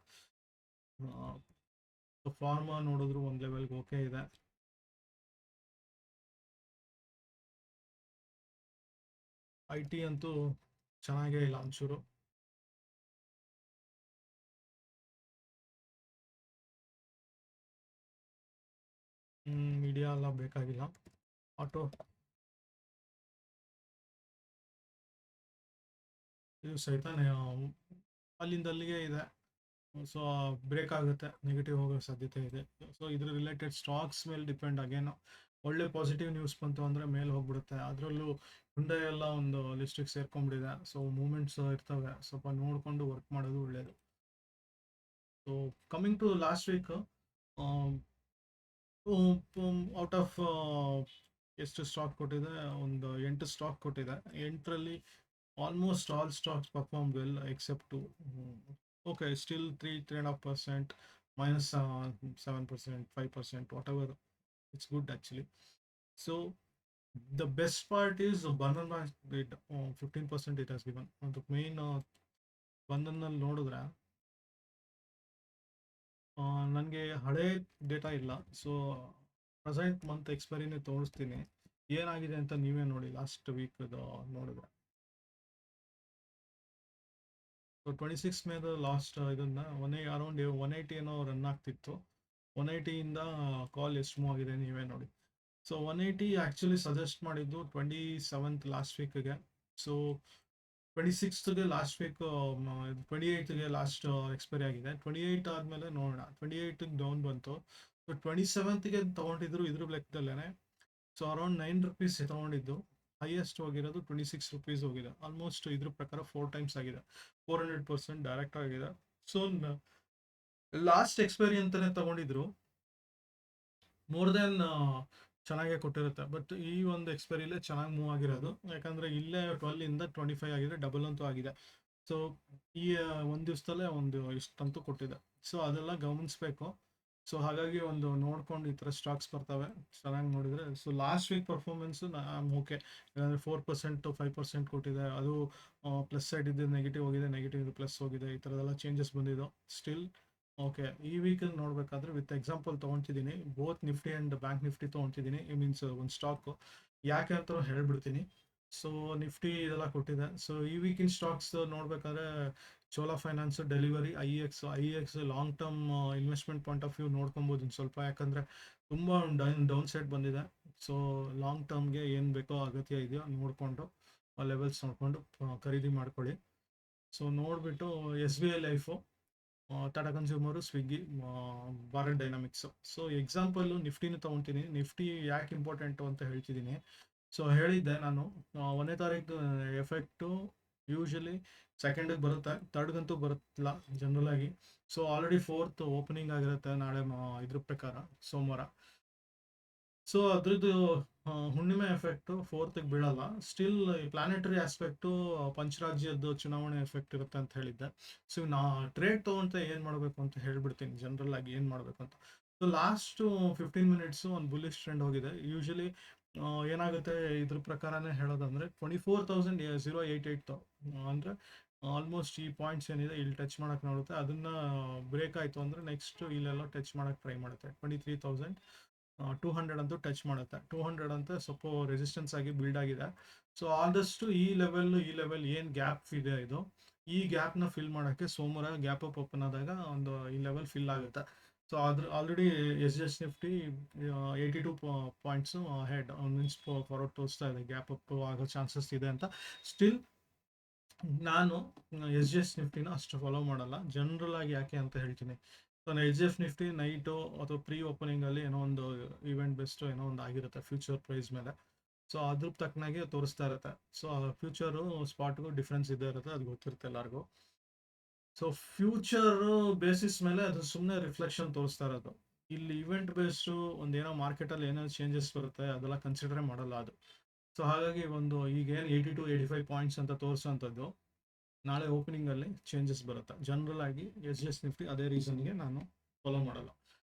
ಫಾರ್ಮಾ ನೋಡಿದ್ರು ಒಂದು ಲೆವೆಲ್ಗೆ ಓಕೆ ಇದೆ. ಐ ಟಿ ಅಂತೂ ಚೆನ್ನಾಗೇ ಇಲ್ಲ ಒಂಚೂರು. ಮೀಡಿಯಾ ಎಲ್ಲ ಬೇಕಾಗಿಲ್ಲ. ಆಟೋ ಇದು ಸಹಿತ ಅಲ್ಲಿಂದ ಅಲ್ಲಿಗೆ ಇದೆ. ಸೊ ಬ್ರೇಕ್ ಆಗುತ್ತೆ, ನೆಗೆಟಿವ್ ಹೋಗೋ ಸಾಧ್ಯತೆ ಇದೆ. ಸೊ ಇದ್ರ ರಿಲೇಟೆಡ್ ಸ್ಟಾಕ್ಸ್ ಮೇಲೆ ಡಿಪೆಂಡ್. ಆಗೇನು ಒಳ್ಳೆ ಪಾಸಿಟಿವ್ ನ್ಯೂಸ್ ಬಂತು ಅಂದರೆ ಮೇಲೆ ಹೋಗ್ಬಿಡುತ್ತೆ. ಅದರಲ್ಲೂ ಹುಂಡೈ ಎಲ್ಲ ಒಂದು ಲಿಸ್ಟಿಗೆ ಸೇರ್ಕೊಂಡ್ಬಿಟ್ಟಿದೆ. ಸೊ ಮೂಮೆಂಟ್ಸ್ ಇರ್ತವೆ, ಸ್ವಲ್ಪ ನೋಡಿಕೊಂಡು ವರ್ಕ್ ಮಾಡೋದು ಒಳ್ಳೆಯದು. So coming to last week, out of ಎಷ್ಟು ಸ್ಟಾಕ್ ಕೊಟ್ಟಿದೆ, ಒಂದು 8 ಸ್ಟಾಕ್ ಕೊಟ್ಟಿದೆ. 8ರಲ್ಲಿ almost all stocks perform well except two okay, still 3.5%, minus 7%, 5%, whatever. It's good actually. So the best part is banana rate, 15% it has given. The main banana ನೋಡಿದ್ರೆ ನನಗೆ ಹಳೆ data ಇಲ್ಲ. So present month ಎಕ್ಸ್ಪೈರಿನೇ ತೋರಿಸ್ತೀನಿ, ಏನಾಗಿದೆ ಅಂತ ನೀವೇ ನೋಡಿ. Last week ನೋಡಿದ್ರೆ ಸೊ 26 ಮೇದ ಲಾಸ್ಟ್ ಇದನ್ನ ಅರೌಂಡ್ 180 ಏನೋ ರನ್ ಆಗ್ತಿತ್ತು. 180ಇಂದ ಕಾಲ್ ಎಷ್ಟು ಮೂವ್ ಆಗಿದೆ ನೀವೇ ನೋಡಿ. ಸೊ 180 ಆ್ಯಕ್ಚುಲಿ ಸಜೆಸ್ಟ್ ಮಾಡಿದ್ದು 27th ಲಾಸ್ಟ್ ವೀಕ್ಗೆ. ಸೊ 26ಗೆ ಲಾಸ್ಟ್ ವೀಕ್, 28ಗೆ ಲಾಸ್ಟ್ ಎಕ್ಸ್ಪೈರಿ ಆಗಿದೆ. 28 ಆದಮೇಲೆ ನೋಡೋಣ. 28ಗೆ ಡೌನ್ ಬಂತು. ಸೊ 27ಗೆ ತೊಗೊಂಡಿದ್ರು ಇದ್ರ ಲೆಕ್ಕದಲ್ಲೇ. ಸೊ ಅರೌಂಡ್ 9 rupees ತೊಗೊಂಡಿದ್ದು. ಹೈಯೆಸ್ಟ್ ಹೋಗಿರೋದು 26 rupees ಹೋಗಿದೆ. ಆಲ್ಮೋಸ್ಟ್ ಇದ್ರ ಪ್ರಕಾರ 4 times ಆಗಿದೆ. 400% ಡೈರೆಕ್ಟ್ ಆಗಿದೆ. ಸೊ ಲಾಸ್ಟ್ ಎಕ್ಸ್ಪೈರಿ ಅಂತಾನೆ ತಗೊಂಡಿದ್ರು, ಮೋರ್ ದೆನ್ ಚೆನ್ನಾಗೇ ಕೊಟ್ಟಿರುತ್ತೆ. ಬಟ್ ಈ ಒಂದು ಎಕ್ಸ್ಪೈರಿಲೇ ಚೆನ್ನಾಗಿ ಮೂವ್ ಆಗಿರೋದು. ಯಾಕಂದರೆ ಇಲ್ಲೇ 12ಇಂದ 25 ಆಗಿದೆ, ಡಬಲ್ ಅಂತೂ ಆಗಿದೆ. ಸೊ ಈ ಒಂದು ದಿವಸದಲ್ಲೇ ಒಂದು ಇಷ್ಟಂತೂ ಕೊಟ್ಟಿದೆ. ಸೊ ಅದೆಲ್ಲ ಗಮನಿಸ್ಬೇಕು. ಸೊ ಹಾಗಾಗಿ ಒಂದು ನೋಡ್ಕೊಂಡು ಈ ಥರ ಸ್ಟಾಕ್ಸ್ ಬರ್ತವೆ ಚೆನ್ನಾಗಿ ನೋಡಿದರೆ. So last week performance okay. ಯಾಕಂದರೆ 4% 5% ಕೊಟ್ಟಿದೆ. ಅದು ಪ್ಲಸ್ ಸೈಡ್ ಇದ್ದು ನೆಗೆಟಿವ್ ಹೋಗಿದೆ, ನೆಗೆಟಿವ್ ಇದು ಪ್ಲಸ್ ಹೋಗಿದೆ. ಈ ಥರದೆಲ್ಲ ಚೇಂಜಸ್ ಬಂದಿದ್ದು ಸ್ಟಿಲ್ ಓಕೆ. ಈ ವೀಕಲ್ಲಿ ನೋಡಬೇಕಾದ್ರೆ ವಿತ್ ಎಕ್ಸಾಂಪಲ್ ತೊಗೊತಿದ್ದೀನಿ. Both Nifty and bank Nifty ತೊಗೊತಿದ್ದೀನಿ. ಮೀನ್ಸ್ ಒಂದು ಸ್ಟಾಕು ಯಾಕೆ ಅಂತ ಹೇಳ್ಬಿಡ್ತೀನಿ. ಸೊ ನಿಫ್ಟಿ ಇದೆಲ್ಲ ಕೊಟ್ಟಿದೆ. ಸೊ ಈ ವೀಕಿನ ಸ್ಟಾಕ್ಸ್ ನೋಡಬೇಕಾದ್ರೆ Chola Finance, delivery, I X long term investment point of view ನೋಡ್ಕೊಬೋದು ಒಂದು ಸ್ವಲ್ಪ. ಯಾಕಂದರೆ ತುಂಬ ಡೌನ್ ಸೈಡ್ ಬಂದಿದೆ. ಸೊ ಲಾಂಗ್ ಟರ್ಮ್ಗೆ ಏನು ಬೇಕೋ ಅಗತ್ಯ ಇದೆಯೋ ನೋಡಿಕೊಂಡು ಲೆವೆಲ್ಸ್ ನೋಡಿಕೊಂಡು ಖರೀದಿ ಮಾಡ್ಕೊಳ್ಳಿ. ಸೊ ನೋಡಿಬಿಟ್ಟು S B I Life, Tata Consumer, Swiggy, Bharat Dynamics. So example ನಿಫ್ಟಿನೂ ತೊಗೊತೀನಿ. ನಿಫ್ಟಿ ಯಾಕೆ ಇಂಪಾರ್ಟೆಂಟು ಅಂತ ಹೇಳ್ತಿದ್ದೀನಿ. ಸೊ ಹೇಳಿದ್ದೆ ನಾನು, 1ನೇ ತಾರೀಕು ಎಫೆಕ್ಟು ಯೂಶ್ವಲಿ 2ಂಡಿಗೆ ಬರುತ್ತೆ, 3ರ್ಡ್ಗಂತೂ ಬರುತ್ತಿಲ್ಲ ಜನರಲ್ ಆಗಿ. ಸೊ ಆಲ್ರೆಡಿ 4th ಓಪನಿಂಗ್ ಆಗಿರುತ್ತೆ ನಾಳೆ ಇದ್ರ ಪ್ರಕಾರ ಸೋಮವಾರ. ಸೊ ಅದ್ರದ್ದು ಹುಣ್ಣಿಮೆ ಎಫೆಕ್ಟು ಫೋರ್ತ್ಗೆ ಬೀಳಲ್ಲ. ಸ್ಟಿಲ್ ಈ ಪ್ಲಾನೆಟರಿ ಆಸ್ಪೆಕ್ಟು ಪಂಚರಾಜ್ಯದ್ದು ಚುನಾವಣೆ ಎಫೆಕ್ಟ್ ಇರುತ್ತೆ ಅಂತ ಹೇಳಿದ್ದೆ. ಸೊ ನಾ ಟ್ರೇಡ್ ತೊಗೊಂತ ಏನು ಮಾಡಬೇಕು ಅಂತ ಹೇಳ್ಬಿಡ್ತೀನಿ, ಜನರಲ್ ಆಗಿ ಏನು ಮಾಡಬೇಕು ಅಂತ. ಸೊ ಲಾಸ್ಟು 15 ಮಿನಿಟ್ಸು ಒಂದು ಬುಲ್ಲಿಶ್ ಟ್ರೆಂಡ್ ಹೋಗಿದೆ. ಯೂಶಲಿ ಏನಾಗುತ್ತೆ ಇದ್ರ ಪ್ರಕಾರನೇ ಹೇಳೋದಂದರೆ 24,088 ಅಂದರೆ ಆಲ್ಮೋಸ್ಟ್ ಈ ಪಾಯಿಂಟ್ಸ್ ಏನಿದೆ ಇಲ್ಲಿ ಟಚ್ ಮಾಡೋಕ್ಕೆ ನೋಡುತ್ತೆ. ಅದನ್ನು ಬ್ರೇಕ್ ಆಯಿತು ಅಂದರೆ ನೆಕ್ಸ್ಟ್ ಇಲ್ಲೆಲ್ಲ ಟಚ್ ಮಾಡೋಕ್ಕೆ ಟ್ರೈ ಮಾಡುತ್ತೆ. 23,200 ಅಂತೂ ಟಚ್ ಮಾಡುತ್ತೆ. 200 ಅಂತ ಸ್ವಲ್ಪ ರೆಸಿಸ್ಟೆನ್ಸ್ ಆಗಿ ಬಿಲ್ಡ್ ಆಗಿದೆ. ಸೊ ಆದಷ್ಟು ಈ ಲೆವೆಲ್ ಏನು ಗ್ಯಾಪ್ ಇದೆ ಇದು, ಈ ಗ್ಯಾಪ್ನ ಫಿಲ್ ಮಾಡೋಕ್ಕೆ ಸೋಮವಾರ ಗ್ಯಾಪ್ ಅಪ್ ಓಪನ್ ಆದಾಗ ಒಂದು ಈ ಲೆವೆಲ್ ಫಿಲ್ ಆಗುತ್ತೆ. ಸೊ ಅದ್ರ already S Nifty 82 points head means forward ತೋರಿಸ್ತಾ ಇದೆ, ಗ್ಯಾಪ್ ಅಪ್ ಆಗೋ ಚಾನ್ಸಸ್ ಇದೆ ಅಂತ. ಸ್ಟಿಲ್ ನಾನು ಎಸ್ ನಿಫ್ಟಿನ ಅಷ್ಟು ಫಾಲೋ ಮಾಡಲ್ಲ. ಜನರಲ್ ಆಗಿ ಯಾಕೆ ಅಂತ ಹೇಳ್ತೀನಿ. ಸೊ ನಿಫ್ಟಿ ನೈಟು ಅಥವಾ ಪ್ರೀ ಓಪನಿಂಗಲ್ಲಿ ಏನೋ ಒಂದು ಇವೆಂಟ್ ಬೆಸ್ಟು ಏನೋ ಒಂದು ಆಗಿರುತ್ತೆ ಫ್ಯೂಚರ್ ಪ್ರೈಸ್ ಮೇಲೆ. ಸೊ ಅದ್ರ ತಕ್ಕನಾಗೆ ತೋರಿಸ್ತಾ ಇರುತ್ತೆ. ಸೊ ಫ್ಯೂಚರು ಸ್ಪಾಟ್ಗೂ ಡಿಫ್ರೆನ್ಸ್ ಇದ್ದೇ ಇರುತ್ತೆ, ಅದು ಗೊತ್ತಿರುತ್ತೆ ಎಲ್ಲರಿಗೂ. ಸೊ ಫ್ಯೂಚರ್ ಬೇಸಿಸ್ ಮೇಲೆ ಅದು ಸುಮ್ಮನೆ ರಿಫ್ಲೆಕ್ಷನ್ ತೋರಿಸ್ತಾ ಇರೋದು. ಇಲ್ಲಿ ಇವೆಂಟ್ ಬೇಸ್ಡು ಒಂದೇನೋ ಮಾರ್ಕೆಟಲ್ಲಿ ಏನೋ ಚೇಂಜಸ್ ಬರುತ್ತೆ ಅದೆಲ್ಲ ಕನ್ಸಿಡರೇ ಮಾಡಲ್ಲ ಅದು. ಸೊ ಹಾಗಾಗಿ ಒಂದು ಈಗೇನು 82-85 ಪಾಯಿಂಟ್ಸ್ ಅಂತ ತೋರಿಸೋಂಥದ್ದು ನಾಳೆ ಓಪನಿಂಗಲ್ಲಿ ಚೇಂಜಸ್ ಬರುತ್ತೆ. ಜನರಲ್ ಆಗಿ ಎಸ್ ನಿಫ್ಟಿ ಅದೇ ರೀಸನ್ಗೆ ನಾನು ಫಾಲೋ ಮಾಡಲ್ಲ.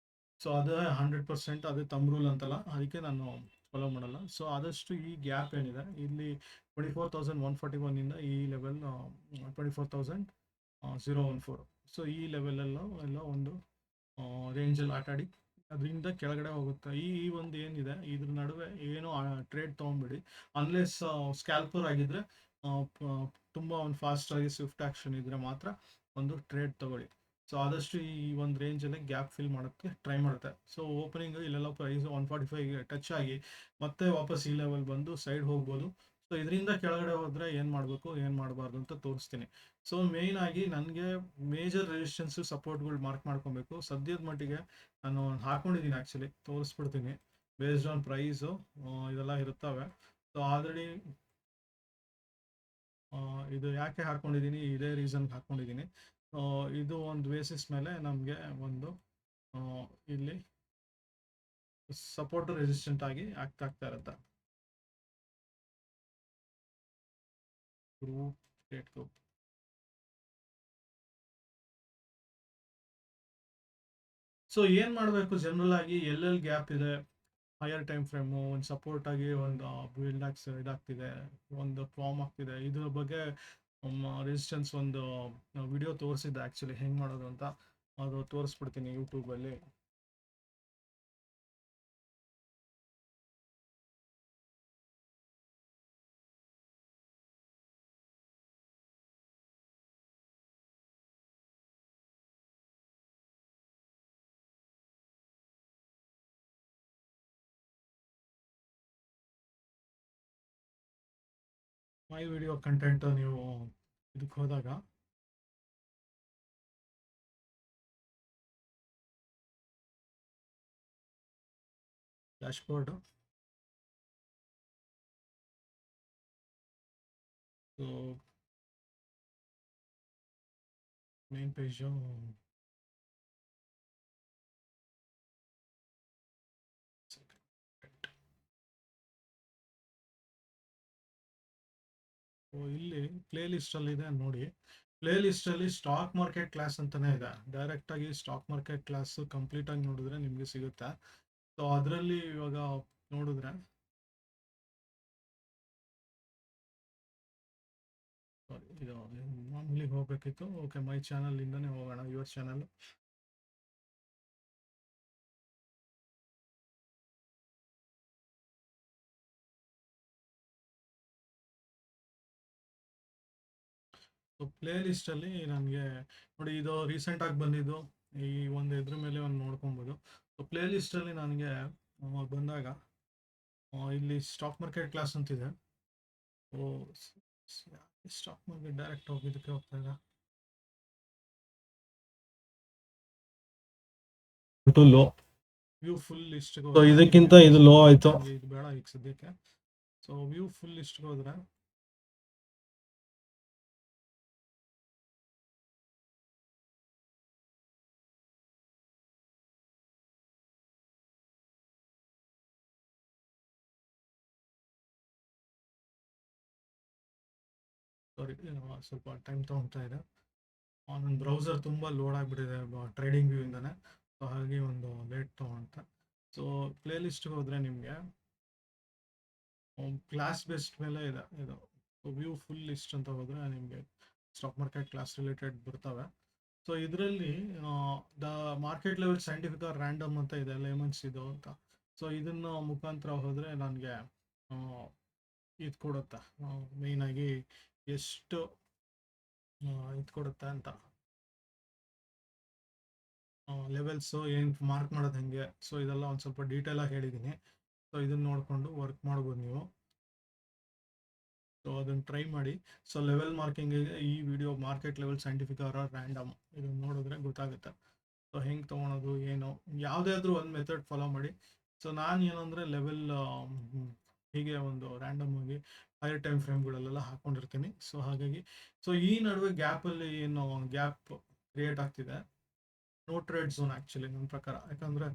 ಸೊ ಅದೇ 100% ಅದೇ ತಮ್ ರೂಲ್ ಅಂತಲ್ಲ, ಅದಕ್ಕೆ ನಾನು ಫಾಲೋ ಮಾಡಲ್ಲ. ಸೊ ಆದಷ್ಟು ಈ ಗ್ಯಾಪ್ ಏನಿದೆ ಇಲ್ಲಿ 24,141ಇಂದ ಈ ಲೆವೆಲ್ 24,014. ಸೊ ಈ ಲೆವೆಲೆಲ್ಲ ಒಂದು ರೇಂಜಲ್ಲಿ ಆಟಾಡಿ ಅದರಿಂದ ಕೆಳಗಡೆ ಹೋಗುತ್ತೆ. ಈ ಒಂದು ಏನಿದೆ ಇದ್ರ ನಡುವೆ ಏನೋ ಟ್ರೇಡ್ ತೊಗೊಂಬಿಡಿ. ಅನ್ಲೆಸ್ ಸ್ಕ್ಯಾಲ್ಪರ್ ಆಗಿದ್ರೆ ತುಂಬ ಒಂದು ಫಾಸ್ಟಾಗಿ ಸ್ವಿಫ್ಟ್ ಆ್ಯಕ್ಷನ್ ಇದ್ದರೆ ಮಾತ್ರ ಒಂದು ಟ್ರೇಡ್ ತೊಗೊಳ್ಳಿ. ಸೊ ಆದಷ್ಟು ಈ ಒಂದು ರೇಂಜಲ್ಲಿ ಗ್ಯಾಪ್ ಫಿಲ್ ಮಾಡೋಕ್ಕೆ ಟ್ರೈ ಮಾಡುತ್ತೆ. ಸೊ ಓಪನಿಂಗ್ ಇಲ್ಲೆಲ್ಲ ಪ್ರೈಸ್ 145 ಟಚ್ ಆಗಿ ಮತ್ತೆ ವಾಪಸ್ ಈ ಲೆವೆಲ್ ಬಂದು ಸೈಡ್ ಹೋಗ್ಬೋದು. ಸೊ ಇದರಿಂದ ಕೆಳಗಡೆ ಹೋದರೆ ಏನು ಮಾಡಬೇಕು ಏನು ಮಾಡಬಾರ್ದು ಅಂತ ತೋರಿಸ್ತೀನಿ. ಸೊ ಮೇಯ್ನ್ ಆಗಿ ನನಗೆ ಮೇಜರ್ ರೆಸಿಸ್ಟೆನ್ಸು ಸಪೋರ್ಟ್ಗಳು ಮಾರ್ಕ್ ಮಾಡ್ಕೊಬೇಕು. ಸದ್ಯದ ಮಟ್ಟಿಗೆ ನಾನು ಹಾಕೊಂಡಿದ್ದೀನಿ, ಆ್ಯಕ್ಚುಲಿ ತೋರಿಸ್ಬಿಡ್ತೀನಿ. ಬೇಸ್ಡ್ ಆನ್ ಪ್ರೈಸು ಇದೆಲ್ಲ ಇರ್ತವೆ. ಸೊ ಆಲ್ರೆಡಿ ಇದು ಯಾಕೆ ಹಾಕೊಂಡಿದ್ದೀನಿ, ಇದೇ ರೀಸನ್ಗೆ ಹಾಕೊಂಡಿದ್ದೀನಿ. ಇದು ಒಂದು ಬೇಸಿಸ್ ಮೇಲೆ ನಮಗೆ ಒಂದು ಇಲ್ಲಿ ಸಪೋರ್ಟ್ ರೆಸಿಸ್ಟೆಂಟ್ ಆಗಿ ಆಗ್ತಾ ಇರುತ್ತೆ. ಗ್ರೂಪ್ ಸೊ ಏನು ಮಾಡಬೇಕು ಜನರಲ್ ಆಗಿ, ಎಲ್ಲೆಲ್ಲಿ ಗ್ಯಾಪ್ ಇದೆ, ಹೈಯರ್ ಟೈಮ್ ಫ್ರೇಮು ಒಂದು ಸಪೋರ್ಟ್ ಆಗಿ ಒಂದು ಬಿಲ್ಡ್ ಇದಾಗ್ತಿದೆ, ಒಂದು ಫಾರ್ಮ್ ಆಗ್ತಿದೆ, ಇದ್ರ ಬಗ್ಗೆ ರೆಸಿಸ್ಟೆನ್ಸ್ ಒಂದು ವಿಡಿಯೋ ತೋರಿಸಿದ್ದೆ ಆ್ಯಕ್ಚುಲಿ ಹೆಂಗೆ ಮಾಡೋದು ಅಂತ. ಅದು ತೋರಿಸ್ಬಿಡ್ತೀನಿ ಯೂಟ್ಯೂಬಲ್ಲಿ. ಮೈ ವಿಡಿಯೋ ಕಂಟೆಂಟ್ ನೀವು ಇದಕ್ಕೆ ಹೋದಾಗ ಡ್ಯಾಶ್ಬೋರ್ಡು, ಸೊ ಮೇನ್ ಪೇಜು ಇಲ್ಲಿ ಪ್ಲೇ ಲಿಸ್ಟಲ್ಲಿ ಇದೆ ನೋಡಿ. ಪ್ಲೇ ಲಿಸ್ಟಲ್ಲಿ ಸ್ಟಾಕ್ ಮಾರ್ಕೆಟ್ ಕ್ಲಾಸ್ ಅಂತಲೇ ಇದೆ. ಡೈರೆಕ್ಟಾಗಿ ಸ್ಟಾಕ್ ಮಾರ್ಕೆಟ್ ಕ್ಲಾಸು ಕಂಪ್ಲೀಟಾಗಿ ನೋಡಿದ್ರೆ ನಿಮಗೆ ಸಿಗುತ್ತೆ. ಸೊ ಅದರಲ್ಲಿ ಇವಾಗ ನೋಡಿದ್ರೆ ಇದು ಮಾಮೂಲಿಗೆ ಹೋಗಬೇಕಿತ್ತು. ಓಕೆ, ಮೈ ಚಾನಲಿಂದನೇ ಹೋಗೋಣ, ಯುವರ್ ಚಾನಲ್. ಸೊ ಪ್ಲೇ ಲಿಸ್ಟಲ್ಲಿ ನನಗೆ ನೋಡಿ, ಇದು ರೀಸೆಂಟಾಗಿ ಬಂದಿದ್ದು ಈ ಒಂದು ಇದ್ರ ಮೇಲೆ ಒಂದು ನೋಡ್ಕೊಬೋದು. ಸೊ ಪ್ಲೇ ಲಿಸ್ಟಲ್ಲಿ ನನಗೆ ಬಂದಾಗ ಇಲ್ಲಿ ಸ್ಟಾಕ್ ಮಾರ್ಕೆಟ್ ಕ್ಲಾಸ್ ಅಂತಿದೆ. ಓ, ಸ್ಟಾಕ್ ಮಾರ್ಕೆಟ್ ಡೈರೆಕ್ಟ್ ಹೋಗಿದ್ದಕ್ಕೆ ಹೋಗ್ತಾ ಇದೆ ಟು ಲೋ ವ್ಯೂ ಫುಲ್ ಲಿಸ್ಟ್ಗೆ. ಸೊ ಇದಕ್ಕಿಂತ ಇದು ಲೋ ಆಯಿತು, ಇದು ಬೇಡ ಈಗ ಸದ್ಯಕ್ಕೆ. ಸೊ ವ್ಯೂ ಫುಲ್ ಲಿಸ್ಟ್ಗೆ ಹೋದರೆ ಸಾರಿ, ಸ್ವಲ್ಪ ಟೈಮ್ ತೊಗೊಳ್ತಾ ಇದೆ. ನನ್ನ ಬ್ರೌಸರ್ ತುಂಬ ಲೋಡ್ ಆಗಿಬಿಟ್ಟಿದೆ ಟ್ರೇಡಿಂಗ್ ವ್ಯೂ ಇಂದಾನೆ. ಸೊ ಹಾಗೆ ಒಂದು ಲೇಟ್ ತೊಗೊಳುತ್ತೆ. ಸೊ ಪ್ಲೇ ಲಿಸ್ಟ್ಗೆ ಹೋದರೆ ನಿಮಗೆ ಕ್ಲಾಸ್ ಬೇಸ್ಡ್ ಮೇಲೆ ಇದೆ ಇದು. ವ್ಯೂ ಫುಲ್ ಲಿಸ್ಟ್ ಅಂತ ಹೋದರೆ ನಿಮಗೆ ಸ್ಟಾಕ್ ಮಾರ್ಕೆಟ್ ಕ್ಲಾಸ್ ರಿಲೇಟೆಡ್ ಬರ್ತವೆ. ಸೊ ಇದರಲ್ಲಿ the market level scientific or random ಅಂತ ಇದೆ, ಲೇಮನ್ಸ್ ಇದು ಅಂತ. ಸೊ ಇದನ್ನ ಮುಖಾಂತರ ಹೋದರೆ ನನಗೆ ಇದು ಕೊಡುತ್ತೆ, ಮೇಯ್ನಾಗಿ ಎಷ್ಟು ಇದು ಕೊಡುತ್ತೆ ಅಂತ, ಲೆವೆಲ್ಸು ಏನು ಮಾರ್ಕ್ ಮಾಡೋದು ಹೆಂಗೆ. ಸೊ ಇದೆಲ್ಲ ಒಂದು ಸ್ವಲ್ಪ ಡೀಟೇಲಾಗಿ ಹೇಳಿದ್ದೀನಿ. ಸೊ ಇದನ್ನ ನೋಡಿಕೊಂಡು ವರ್ಕ್ ಮಾಡ್ಬೋದು ನೀವು. ಸೊ ಅದನ್ನು ಟ್ರೈ ಮಾಡಿ. ಸೊ ಲೆವೆಲ್ ಮಾರ್ಕಿಂಗಿಗೆ ಈ video market level scientific or random ಇದನ್ನು ನೋಡಿದ್ರೆ ಗೊತ್ತಾಗುತ್ತೆ. ಸೊ ಹೆಂಗೆ ತೊಗೊಳೋದು ಏನು, ಯಾವುದೇ ಆದರೂ ಒಂದು ಮೆಥಡ್ ಫಾಲೋ ಮಾಡಿ. ಸೊ ನಾನು ಏನಂದರೆ ಲೆವೆಲ್ ಹೀಗೆ ಒಂದು ರ್ಯಾಂಡಮ್ ಆಗಿ ಹೈಯರ್ ಟೈಮ್ ಫ್ರೇಮ್ಗಳಲ್ಲೆಲ್ಲ ಹಾಕ್ಕೊಂಡಿರ್ತೀನಿ. ಸೊ ಹಾಗಾಗಿ ಸೊ ಈ ನಡುವೆ ಗ್ಯಾಪಲ್ಲಿ ಏನು ಗ್ಯಾಪ್ ಕ್ರಿಯೇಟ್ ಆಗ್ತಿದೆ, ನೋ ಟ್ರೇಡ್ ಝೋನ್ ಆ್ಯಕ್ಚುಲಿ ನನ್ನ ಪ್ರಕಾರ. ಯಾಕಂದರೆ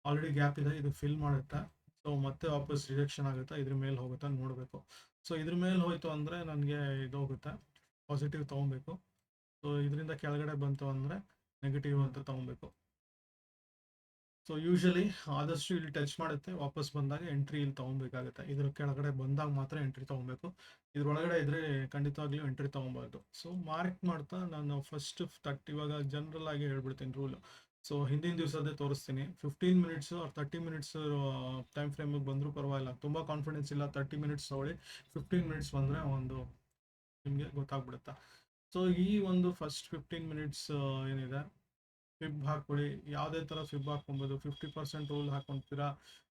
ಆಲ್ರೆಡಿ ಗ್ಯಾಪ್ ಇದೆ, ಇದು ಫಿಲ್ ಮಾಡುತ್ತೆ. ಸೊ ಮತ್ತೆ ವಾಪಸ್ ರಿಜೆಕ್ಷನ್ ಆಗುತ್ತೆ, ಇದ್ರ ಮೇಲೆ ಹೋಗುತ್ತೆ ನೋಡಬೇಕು. ಸೊ ಇದ್ರ ಮೇಲೆ ಹೋಯ್ತು ಅಂದರೆ ನನಗೆ ಇದು ಹೋಗುತ್ತೆ, ಪಾಸಿಟಿವ್ ತೊಗೊಬೇಕು. ಸೊ ಇದರಿಂದ ಕೆಳಗಡೆ ಬಂತು ಅಂದರೆ ನೆಗೆಟಿವ್ ಅಂತ ತೊಗೊಬೇಕು. ಸೊ ಯೂಶಲಿ ಆದಷ್ಟು ಇಲ್ಲಿ ಟಚ್ ಮಾಡುತ್ತೆ, ವಾಪಸ್ ಬಂದಾಗ ಎಂಟ್ರಿ ಇಲ್ಲಿ ತೊಗೊಬೇಕಾಗುತ್ತೆ. ಇದ್ರ ಕೆಳಗಡೆ ಬಂದಾಗ ಮಾತ್ರ ಎಂಟ್ರಿ ತೊಗೊಬೇಕು. ಇದ್ರೊಳಗಡೆ ಇದ್ರೆ ಖಂಡಿತವಾಗ್ಲೂ ಎಂಟ್ರಿ ತೊಗೊಬಾರ್ದು. ಸೊ ಮಾರ್ಕ್ ಮಾಡ್ತಾ ನಾನು ಫಸ್ಟ್ ಇವಾಗ ಜನರಲ್ ಆಗಿ ಹೇಳ್ಬಿಡ್ತೀನಿ ರೂಲು. ಸೊ ಹಿಂದಿನ ದಿವಸದೇ ತೋರಿಸ್ತೀನಿ. 15 ಮಿನಿಟ್ಸು ಆರ್ 30 ಮಿನಿಟ್ಸ್ ಟೈಮ್ ಫ್ರೇಮಿಗೆ ಬಂದರೂ ಪರವಾಗಿಲ್ಲ. ತುಂಬ ಕಾನ್ಫಿಡೆನ್ಸ್ ಇಲ್ಲ, 30 ಮಿನಿಟ್ಸ್ ತೊಗೊಳ್ಳಿ. 15 ಮಿನಿಟ್ಸ್ ಬಂದರೆ ಒಂದು ನಿಮಗೆ ಗೊತ್ತಾಗ್ಬಿಡುತ್ತೆ. ಸೊ ಈ ಒಂದು ಫಸ್ಟ್ 15 ಮಿನಿಟ್ಸ್ ಏನಿದೆ, ಫಿಬ್ ಹಾಕೊಳ್ಳಿ. ಯಾವುದೇ ಥರ ಫಿಬ್ ಹಾಕೊಬೋದು. 50% ರೂಲ್ ಹಾಕೊತೀರಾ,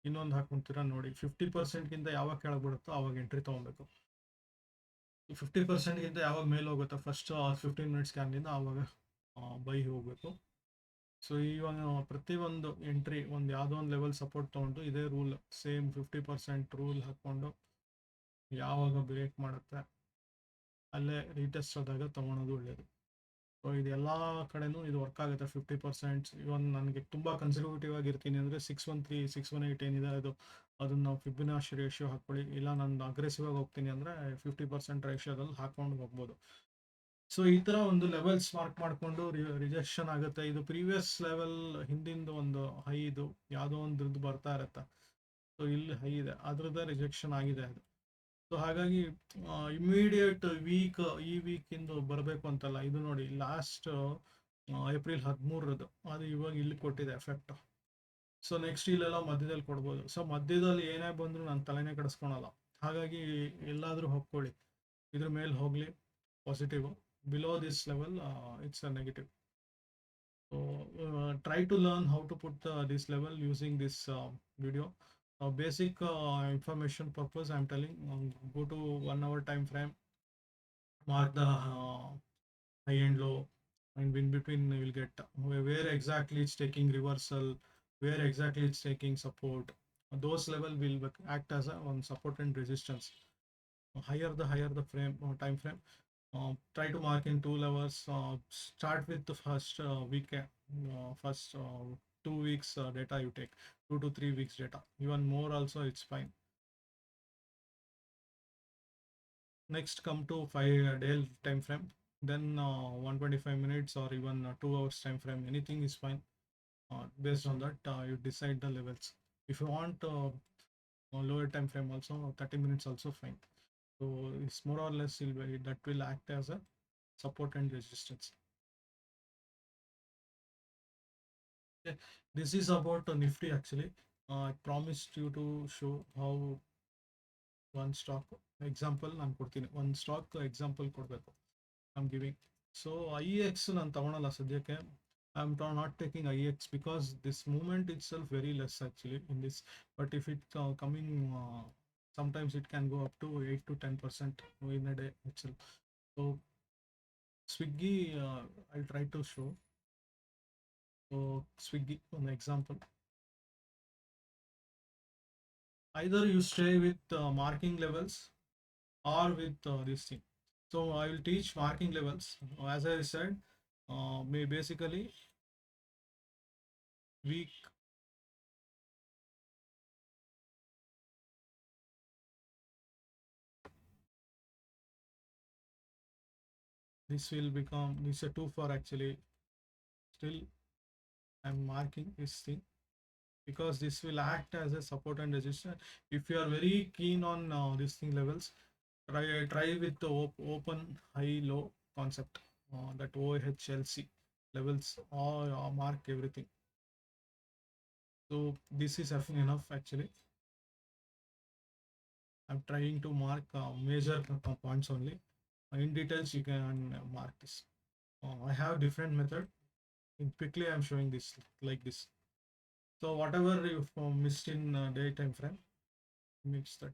ಇನ್ನೊಂದು ಹಾಕೊತೀರಾ ನೋಡಿ. 50%ಗಿಂತ ಯಾವಾಗ ಕೆಳಗೆ ಬಿಡುತ್ತೋ ಆವಾಗ ಎಂಟ್ರಿ ತೊಗೊಬೇಕು. 50%ಗಿಂತ ಯಾವಾಗ ಮೇಲೆ ಹೋಗುತ್ತೋ ಫಸ್ಟ್ 15 ಮಿನಿಟ್ಸ್ ಕ್ಯಾನ್ಲಿಂದ ಆವಾಗ ಬೈ ಹೋಗಬೇಕು. ಸೊ ಇವಾಗ ಪ್ರತಿಯೊಂದು ಎಂಟ್ರಿ ಒಂದು ಯಾವುದೋ ಒಂದು ಲೆವೆಲ್ ಸಪೋರ್ಟ್ ತೊಗೊಂಡು ಇದೇ ರೂಲ್ ಸೇಮ್ 50% ರೂಲ್ ಹಾಕ್ಕೊಂಡು ಯಾವಾಗ ಬ್ರೇಕ್ ಮಾಡುತ್ತೆ ಅಲ್ಲೇ ರೀಟೆಸ್ಟ್ ಆದಾಗ ತೊಗೊಳೋದು ಒಳ್ಳೆಯದು. ಸೊ ಇದೆಲ್ಲ ಕಡೆನೂ ಇದು ವರ್ಕ್ ಆಗುತ್ತೆ. 50% ಇವನ್ ನನಗೆ ತುಂಬ ಕನ್ಸರ್ವೇಟಿವ್ ಆಗಿರ್ತೀನಿ ಅಂದರೆ 613 618 ಏನಿದೆ ಅದನ್ನು ನಾವು ಫಿಬ್ಬಿನಾಶಿ ರೇಷಿಯೋ ಹಾಕ್ಕೊಳ್ಳಿ. ಇಲ್ಲ ನಾನು ಅಗ್ರೆಸಿವ್ ಆಗಿ ಹೋಗ್ತೀನಿ ಅಂದರೆ 50% ರೇಷಿಯೋದಲ್ಲಿ ಹಾಕ್ಕೊಂಡು ಹೋಗ್ಬೋದು. ಸೊ ಈ ಥರ ಒಂದು ಲೆವೆಲ್ಸ್ ಮಾರ್ಕ್ ಮಾಡಿಕೊಂಡು ರಿಜೆಕ್ಷನ್ ಆಗುತ್ತೆ. ಇದು ಪ್ರೀವಿಯಸ್ ಲೆವೆಲ್ ಹಿಂದಿಂದು ಒಂದು ಹೈ, ಇದು ಯಾವುದೋ ಒಂದು ಬರ್ತಾ ಇರುತ್ತೆ. ಸೊ ಇಲ್ಲಿ ಹೈ ಇದೆ, ಅದ್ರದ್ದೇ ರಿಜೆಕ್ಷನ್ ಆಗಿದೆ ಅದು. ಸೊ ಹಾಗಾಗಿ ಇಮಿಡಿಯೇಟ್ ಈ ವೀಕಿಂದು ಬರಬೇಕು ಅಂತಲ್ಲ. ಇದು ನೋಡಿ ಲಾಸ್ಟ್ ಏಪ್ರಿಲ್ 13 ಅದು ಇವಾಗ ಇಲ್ಲಿ ಕೊಟ್ಟಿದೆ ಎಫೆಕ್ಟ್. ಸೊ ನೆಕ್ಸ್ಟ್ ಇಲ್ಲೆಲ್ಲ ಮಧ್ಯದಲ್ಲಿ ಕೊಡ್ಬೋದು. ಸೊ ಮಧ್ಯದಲ್ಲಿ ಏನೇ ಬಂದರೂ ನಾನು ತಲೆನೇ ಕೆಡಿಸ್ಕೊಳಲ್ಲ. ಹಾಗಾಗಿ ಎಲ್ಲಾದರೂ ಹೋಗ್ಕೊಳ್ಳಿ, ಇದ್ರ ಮೇಲೆ ಹೋಗಲಿ positive. Below this level it's a negative. So try to learn how to put this level using this video. Basic information purpose I'm telling. Go to 1 hour time frame, mark the high and low, and in between you will get where exactly it's taking reversal, where exactly it's taking support. Those level will act as a one support and resistance. Higher the frame time frame, try to mark in 2 levels. Start with the first week, first 2 weeks data you take, 2 to 3 weeks data, even more also it's fine. Next come to 5-day time frame, then 125 minutes or even 2 hours time frame, anything is fine. Based on that you decide the levels. If you want lower time frame also, 30 minutes also fine. So it's more or less that will act as a support and resistance. Okay. This is about Nifty actually. I promised you to show how one stock example ನಾನು ಕೊಡ್ತೀನಿ. ಒಂದು stock example ಕೊಡಬೇಕು, I am giving. So IEX ನಾನು ತಗೊಳಲ್ಲ ಸದ್ಯಕ್ಕೆ. I am not taking IEX because this movement itself very less actually in this. But if it coming, sometimes it can go up to 8 to 10% in a day itself. So Swiggy, I'll try to show. So Swiggy, an example. Either you stay with marking levels or with this thing. So I will teach marking levels. As I said, basically week This will become, this is too far actually. Still I'm marking this thing because this will act as a support and resistance. If you are very keen on this thing levels, try with the open high low concept, that OHLC levels, or mark everything. So this is enough actually. I'm trying to mark major points only. In details you can mark this. I have different method. Quickly I'm showing this like this. So whatever you've missed in day time frame, mix that.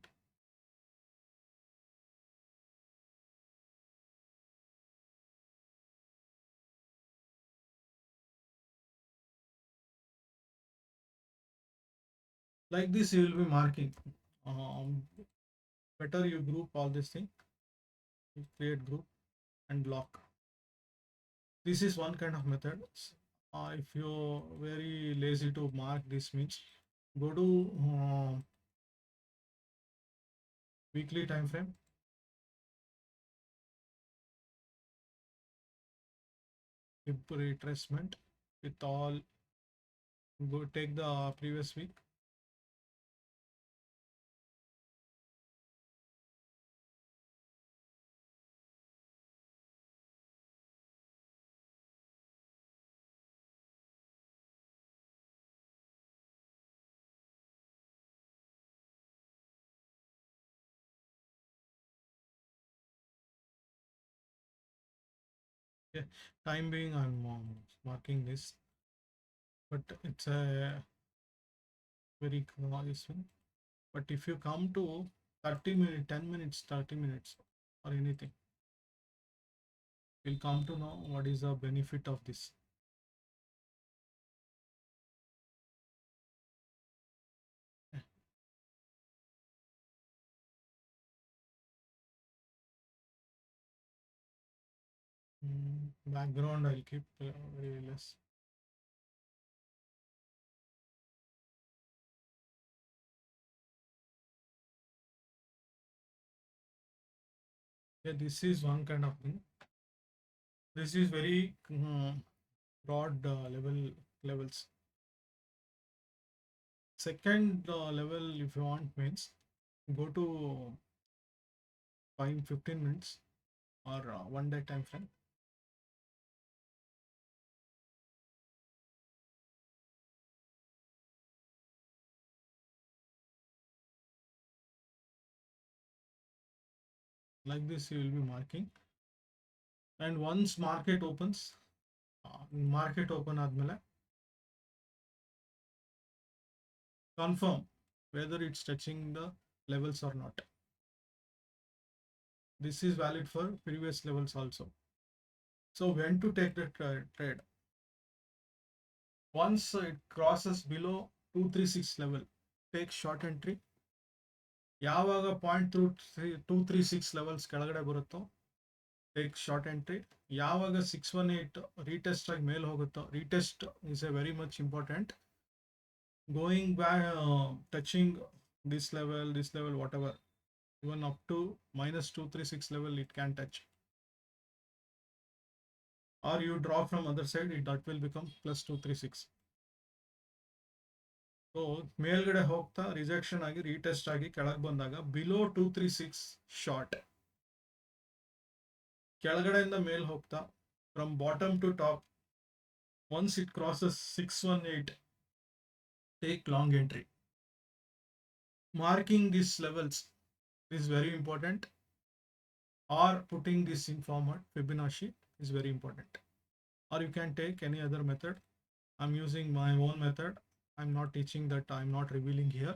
Like this you will be marking. Better you group all this thing. You create group and lock. This is one kind of method. If you're very lazy to mark this, means go to weekly time frame. Retracement with all. Go take the previous week. Okay. Time being, I'm marking this, but it's a very this one. But if you come to 30 minutes, 10 minutes, 30 minutes, or anything, you'll come to know what is the benefit of this. Background I'll keep very less. Yeah, this is one kind of thing. This is very broad levels. Second level, if you want, means go to 15 minutes or 1 day time frame. Like this you will be marking, and once market opens, market open admele, confirm whether it's touching the levels or not. This is valid for previous levels also. So when to take the trade? Once it crosses below 236 level, take short entry. ಯಾವಾಗ 0.236 levels ಕೆಳಗಡೆ ಬರುತ್ತೋ take short entry. ಯಾವಾಗ 618 retest ಆಗಿ ಮೇಲೆ ಹೋಗುತ್ತೋ, retest is a very much important. Going back, touching this level, whatever, even up to -236 level it can touch, or you draw from other side, that will become +236. So ಮೇಲ್ಗಡೆ ಹೋಗ್ತಾ rejection ಆಗಿ retest ಆಗಿ ಕೆಳಗೆ ಬಂದಾಗ below 236 short, ಕೆಳಗಡೆಯಿಂದ ಮೇಲ್ ಹೋಗ್ತಾ from bottom to top, once it crosses 618 take long entry. Marking these levels is very important, or putting this in format Fibonacci is very important, or you can take any other method. I'm using my own method. I'm not teaching that, I'm not revealing here.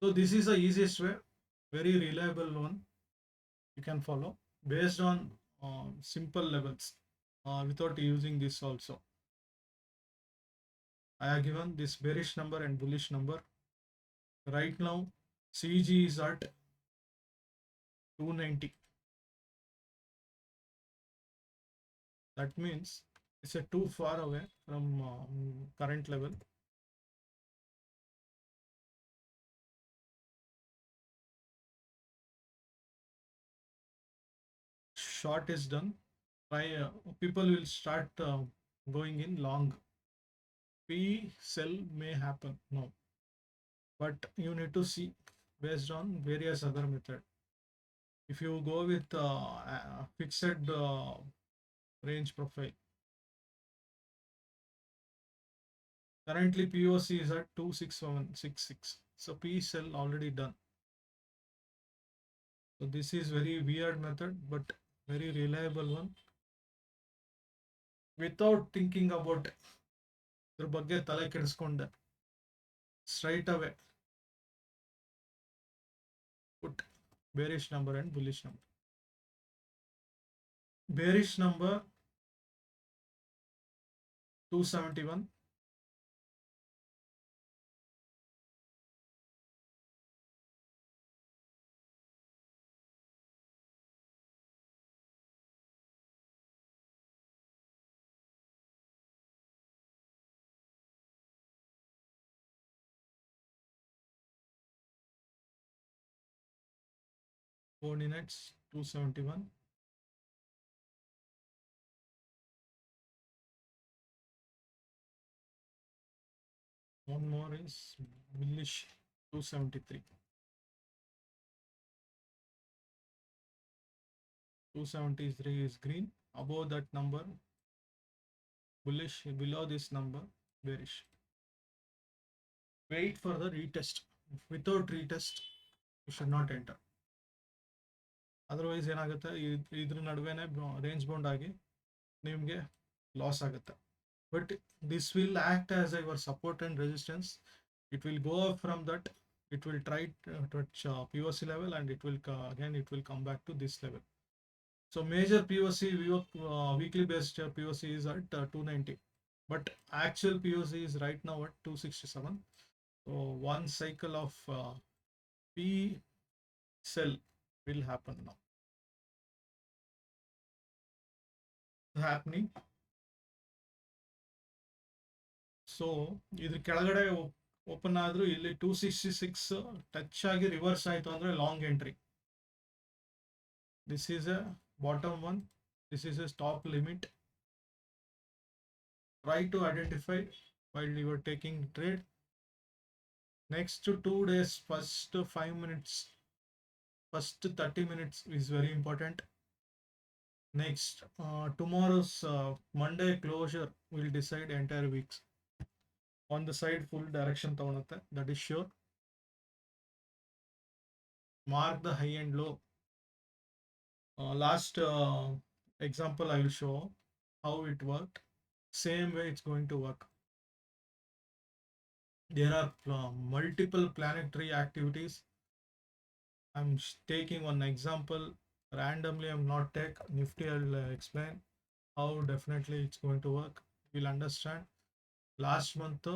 So this is the easiest way, very reliable one you can follow based on simple levels, without using this also. I have given this bearish number and bullish number. Right now CG is at 290. That means it's too far away from current level. short is done, people will start going in long. P sell may happen no, but you need to see based on various other method. If you go with fixed range profile, currently POC is at 26166, so P sell already done. So this is very weird method, but very reliable one. Without thinking about ಇದ್ರ ಬಗ್ಗೆ ತಲೆ ಕೆಡಿಸ್ಕೊಂಡೆ, straight away put bearish number and bullish number. Bearish number 271, coordinates 271. One more is bullish 273. 273 is green. Above that number bullish, below this number bearish. Wait for the retest. Without retest you should not enter. Otherwise ಏನಾಗುತ್ತೆ, ಇದ್ರ ನಡುವೆನೆ range bound ಆಗಿ ನಿಮಗೆ loss ಆಗುತ್ತೆ. But this will act as your support and resistance. It will go up from that, it will try to touch POC level, and it will again it will come back to this level. So major POC weekly based POC is at 290, but actual POC is right now at 267. So one cycle of P sell will happen now, happening. So ಇದ್ರ ಕೆಳಗಡೆ open ಆದ್ರೂ ಇಲ್ಲಿ 266 touch ಆಗಿ reverse ಆಯ್ತು ಅಂದ್ರೆ long entry. This is A bottom one, this is A stop limit. Try to identify while you are taking trade. Next 2 days, first 5 minutes, first 30 minutes is very important. Next tomorrow's Monday closure will decide entire weeks. On the side full direction ತಗೊಳುತ್ತೆ, that is sure. Mark the high and low. Last example I will show how it worked. Same way it's going to work. There are multiple planetary activities. I'm taking one example randomly. I'm not take Nifty. I'll explain how definitely it's going to work. You'll understand. Last month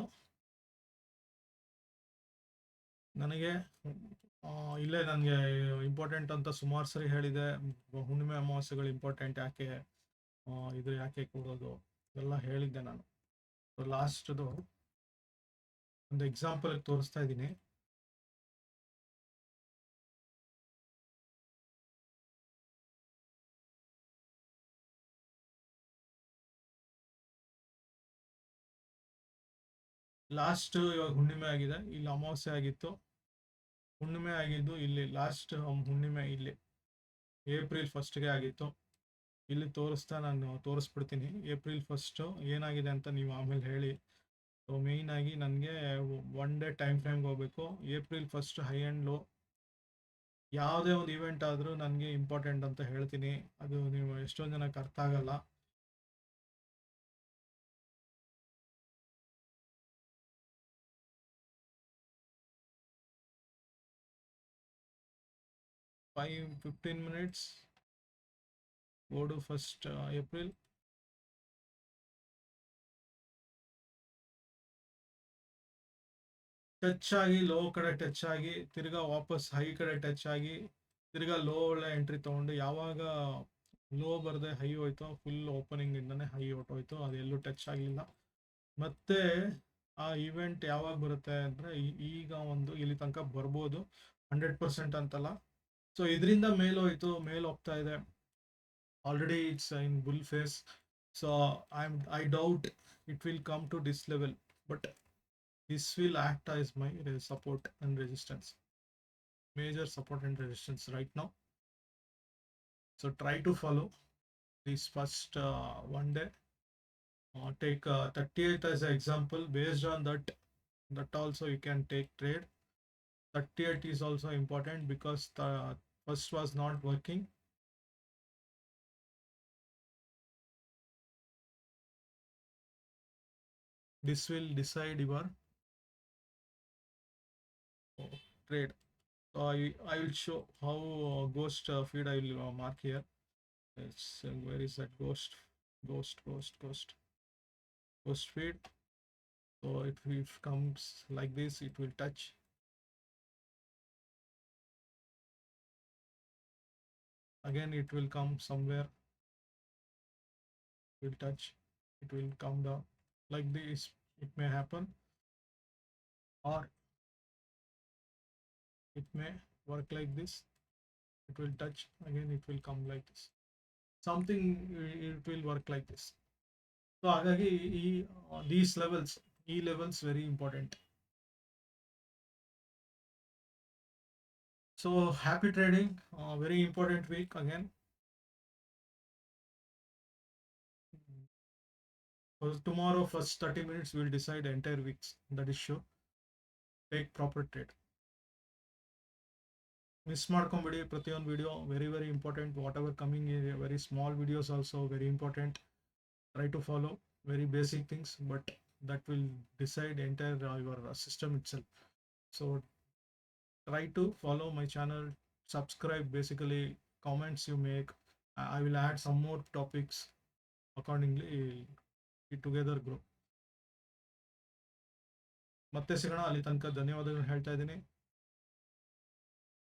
ನನಗೆ ಇಲ್ಲೇ ನನಗೆ important ಅಂತ ಸುಮಾರು ಸರಿ ಹೇಳಿದೆ. ಹುಣ್ಣಿಮೆ ಅಮಾವಾಸ್ಯೆಗಳು important ಯಾಕೆ, ಇದು ಯಾಕೆ ಕೂಡೋದು ಎಲ್ಲ ಹೇಳಿದ್ದೆ ನಾನು. ಲಾಸ್ಟ್ದು ಒಂದು ಎಕ್ಸಾಂಪಲ್ ತೋರಿಸ್ತಾ ಇದ್ದೀನಿ. ಲಾಸ್ಟ್ ಇವಾಗ ಹುಣ್ಣಿಮೆ ಆಗಿದೆ, ಇಲ್ಲಿ ಅಮಾವಾಸ್ಯೆ ಆಗಿತ್ತು. ಹುಣ್ಣಿಮೆ ಆಗಿದ್ದು ಇಲ್ಲಿ ಲಾಸ್ಟ್ ಹುಣ್ಣಿಮೆ ಇಲ್ಲಿ ಏಪ್ರಿಲ್ 1ಗೆ ಆಗಿತ್ತು. ಇಲ್ಲಿ ನಾನು ತೋರಿಸ್ಬಿಡ್ತೀನಿ. ಏಪ್ರಿಲ್ 1 ಏನಾಗಿದೆ ಅಂತ ನೀವು ಆಮೇಲೆ ಹೇಳಿ. ಸೊ ಮೇಯ್ನ್ ಆಗಿ ನನಗೆ 1 ಡೇ ಟೈಮ್ ಫ್ರೇಮ್ಗೆ ಹೋಗ್ಬೇಕು. ಏಪ್ರಿಲ್ 1 ಹೈ ಆ್ಯಂಡ್ ಲೋ, ಯಾವುದೇ ಒಂದು ಇವೆಂಟ್ ಆದರೂ ನನಗೆ ಇಂಪಾರ್ಟೆಂಟ್ ಅಂತ ಹೇಳ್ತೀನಿ. ಅದು ನೀವು ಎಷ್ಟೊಂದು ಜನಕ್ಕೆ ಅರ್ಥ ಆಗಲ್ಲ. Five 15 minutes. Go to 1st April. Touch ಆಗಿ ಲೋ ಕಡೆ ಟಚ್ ಆಗಿ ತಿರ್ಗಾ ವಾಪಸ್ ಹೈ ಕಡೆ ಟಚ್ ಆಗಿ ತಿರ್ಗಾ ಲೋ ಒಳ್ಳೆ ಎಂಟ್ರಿ ತೊಗೊಂಡು, ಯಾವಾಗ ಲೋ ಬರದೆ ಹೈ ಹೋಯ್ತು, ಫುಲ್ ಓಪನಿಂಗ್ ಇಂದಾನೆ ಹೈ ಹೊಟ್ಟೋಯ್ತು, ಅದೆಲ್ಲೂ ಟಚ್ ಆಗಲಿಲ್ಲ. ಮತ್ತೆ ಆ ಇವೆಂಟ್ ಯಾವಾಗ ಬರುತ್ತೆ ಅಂದರೆ ಈಗ ಒಂದು ಇಲ್ಲಿ ತನಕ ಬರ್ಬೋದು, 100% ಅಂತಲ್ಲ. ಸೊ ಇದರಿಂದ ಮೇಲೆ ಹೋಗ್ತಾ ಇದೆ. already it's in bull phase, so I doubt it will come to this level, but this will act as my support and resistance, major support and resistance right now. So try to follow this first one day. Take 38th as an example. Based on that also you can take trade. 38 is also important because the first was not working. This will decide your trade. So I will show how ghost feed I will mark here. It's where is that ghost feed. So if it comes like this, it will touch. Again, it will come somewhere. Will touch. It will come down like this. It may happen, or it may work like this. It will touch again. It will come like this. Something it will work like this. So ಹಾಗಾಗಿ these levels, E levels very important. So happy trading, very important week again. Tomorrow first 30 minutes will decide entire weeks, that is sure. Take proper trade. Miss ಮಾಡ್ಕೊಂಬಿಡಿ ಪ್ರತಿಯೊಂದು video very important. Whatever coming in very small videos also very important. Try to follow very basic things, but that will decide entire your system itself. So try to follow my channel, subscribe, basically comments you make. I will add some more topics accordingly. We together grow. ಮತ್ತೆ ಸಿಗೋಣ, ಅಲ್ಲಿ ತನಕ ಧನ್ಯವಾದಗಳು ಹೇಳ್ತಾ ಇದ್ದೀನಿ.